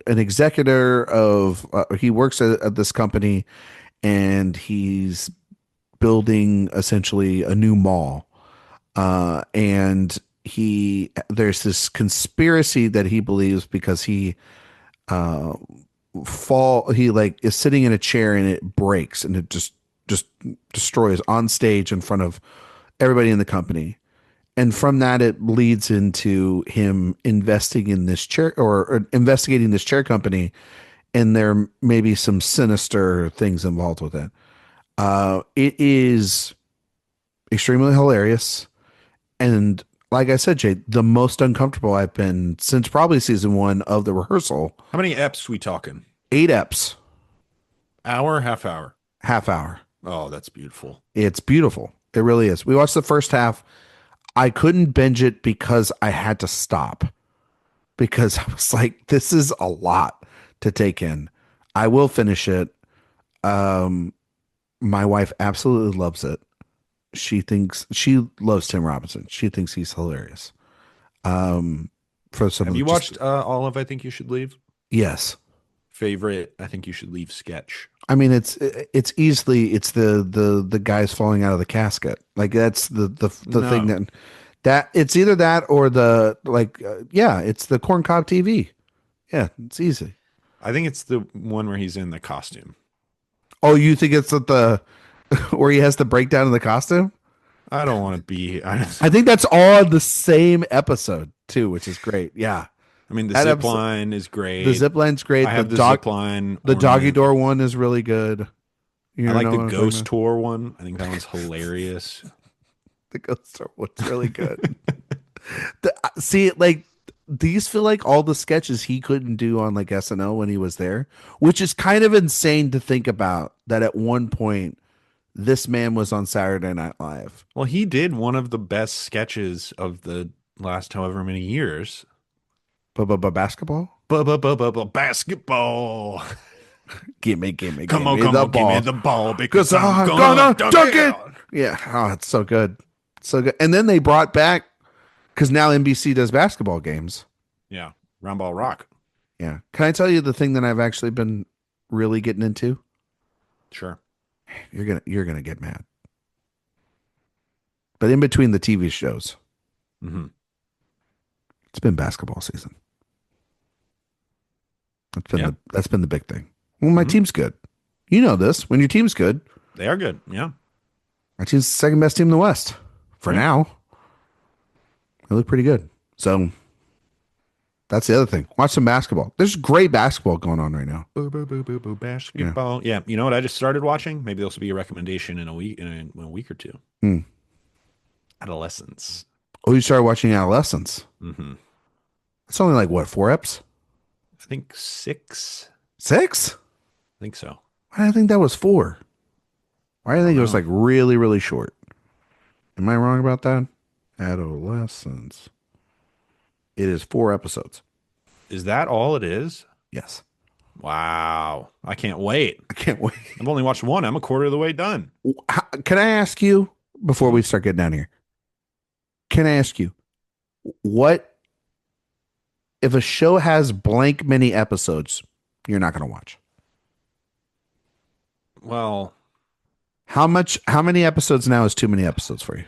executor of he works at this company and he's building essentially a new mall. And there's this conspiracy that he believes because uh he like is sitting in a chair and it breaks and it just destroys on stage in front of everybody in the company. And from that it leads into him investing in this chair or investigating this chair company, and there may be some sinister things involved with it. It is extremely hilarious. And like I said, Jay, the most uncomfortable I've been since probably season one of the rehearsal. How many eps we talking? 8 eps, Hour, half hour. half hour. Oh, that's beautiful. It's beautiful. It really is. We watched the first half. I couldn't binge it because I had to stop because I was like, this is a lot to take in. I will finish it. Um, my wife absolutely loves it. She loves Tim Robinson. She thinks he's hilarious. Um, for some Have of you just watched all of I Think You Should Leave? yes. Favorite I Think You Should Leave sketch. I mean, it's easily it's the guys falling out of the casket. Like that's the thing No, that it's either that or the like yeah, it's the corncob TV. Yeah, it's easy. I think it's the one where he's in the costume. Oh, you think it's at the where he has the breakdown in the costume? I don't want to be. I I think that's all in the same episode too, which is great. Yeah, mean, the that zip episode, line is the great. zip line's I great. have the zip line The doggy ornament. door one is really good. I You like know the what I'm talking ghost about? tour one. I think that one's hilarious. The ghost door one's really good. See, like these feel like all the sketches he couldn't do on like SNL when he was there, which is kind of insane to think about. That at one point, this man was on Saturday Night Live. Well, he did one of the best sketches of the last however many years. Basketball. Basketball. Give me Come the on, give me ball, the ball cause because I'm I'm gonna gonna dunk dunk it. it. Yeah, oh, it's so good, so good. And then they brought back because now NBC does basketball games. Yeah, round ball rock. Yeah, can I tell you the thing that I've actually been really getting into? Sure. You're gonna get mad. But in between the TV shows, Hmm. it's been basketball season. Yeah. That's been the big thing. Well, my Hmm. team's good. You know this. When your team's good, They are good. Yeah. our team's the second best team in the West. For Yeah. now, they look pretty good. So that's the other thing. Watch some basketball. There's great basketball going on right now. Boo, boo, boo, boo, boo, Yeah. basketball. Yeah. You know what I just started watching? Maybe this will be a recommendation in a week or two. Hmm. Adolescence. Oh, you started watching Adolescence. Hmm. It's only like what, 4 eps? I think 6. 6? I think so. Why do I think that was 4? Why do I I think don't it was know. like really, really short? Am I wrong about that? Adolescence. It is 4 episodes. Is that all it is? Yes. Wow. I can't wait. I can't wait. I've only watched one. I'm a quarter of the way done. Can I ask you before we start getting down here? Can I ask you what if a show has blank many episodes you're not going to watch? Well, How many episodes now is too many episodes for you?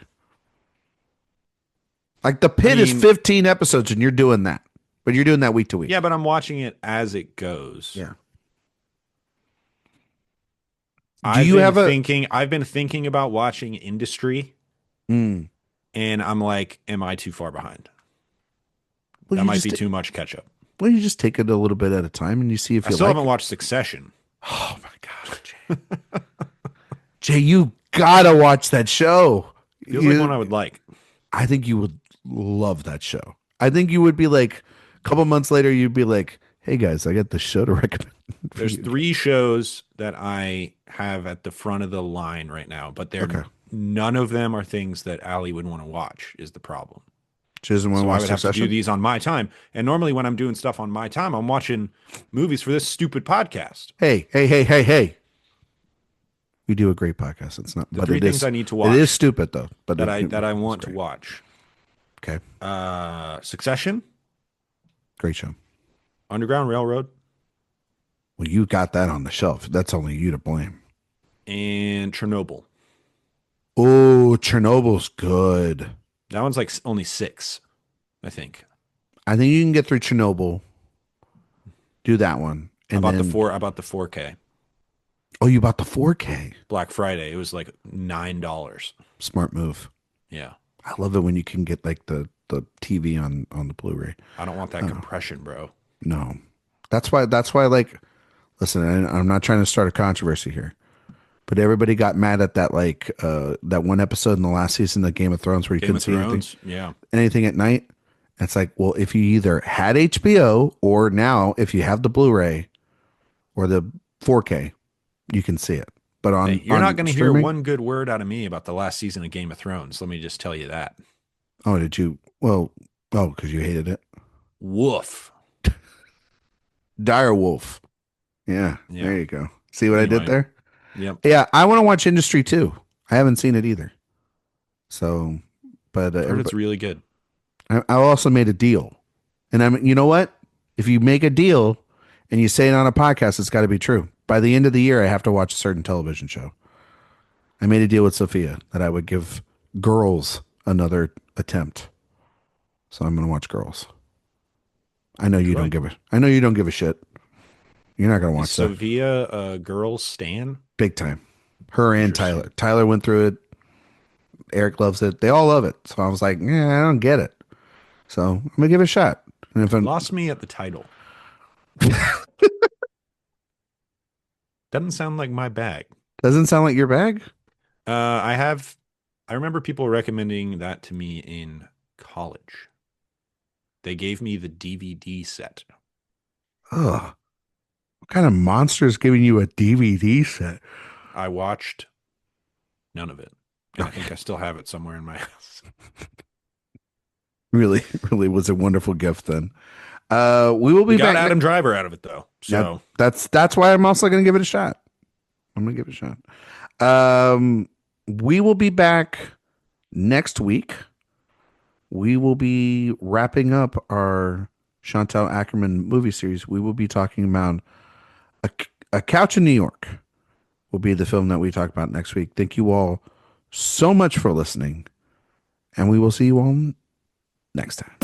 Like The I Pit is mean, 15 episodes and you're doing that. But you're doing that week to yeah, week. but I'm watching it as it goes. Yeah. Do you have a I've been thinking about watching Industry, mm, and I'm like, am I too far behind? well That you might just be too much catch up. you just take it a little bit at a time and you see if I you still like haven't it. watched Succession. Oh my gosh, Jay. Jay, you gotta watch that show. Feels like one I would like. I think you would love that show. I think you would be like, a couple months later, you'd be like, "Hey guys, I got the show to recommend for There's you." three shows that I have at the front of the line right now, but Okay, none of them are things that Allie would want to watch, is the problem. she doesn't want to So I watch would have to do Succession. these on my time. And normally when I'm doing stuff on my time, I'm watching movies for this stupid podcast. Hey, hey, hey, hey, hey! We do a great podcast. It's not, The but three things I need to it is watch stupid though. But that I it's want to great. watch. Okay, Succession, great show. Underground Railroad, Well, you got that on the shelf. That's only you to blame. and Chernobyl. Oh, Chernobyl's good. That one's like only six, I think. I think you can get through Chernobyl. Do that one, and then I bought the 4K. oh, you bought the 4K. Black Friday. It was like $9. Smart move. Yeah. I love it when you can get like the TV on the Blu-ray. I don't want that compression, bro. No, that's why like listen, I'm not trying to start a controversy here, but everybody got mad at that like that one episode in the last season of Game of Thrones where you Game couldn't of see Thrones. Yeah. anything at night. It's like, well, if you either had HBO or now if you have the Blu-ray or the 4K, you can see it. But Hey, you're not on going to hear streaming, one good word out of me about the last season of Game of Thrones. Let me just tell you that. oh, did you? Well, oh, because you hated it. Woof. Dire Wolf. Yeah, Yeah. there you go. See what I did Anyway. there? Yep. Yeah, I want to watch Industry too. I haven't seen it either. So, but I've heard it's really good. I also made a deal, and you know what? If you make a deal and you say it on a podcast, it's got to be true. By the end of the year, I have to watch a certain television show. I made a deal with Sophia that I would give Girls another attempt. So I'm going to watch Girls. I know you don't Right. give a. I know you don't give a shit. You're not going to Is watch that. Sevilla a girl stan? Big time. Her and Interesting. Tyler. Tyler went through it. Eric loves it. They all love it. So I was like, yeah, I don't get it. So I'm gonna give it a shot. And if I'm Lost me at the title. Doesn't sound like my bag. doesn't sound like your bag. I remember people recommending that to me in college. They gave me the DVD set. Ugh. What kind of monster is giving you a DVD set? I watched none of it. And I think I still have it somewhere in my house. Really, really was a wonderful gift then. We will be We got back. Adam Driver out of it though. So That's why I'm also gonna give it a shot. I'm gonna give it a shot. We will be back next week. We will be wrapping up our Chantal Akerman movie series. We will be talking about a, a Couch in New York. Will be the film that we talk about next week. Thank you all so much for listening, and we will see you all next time.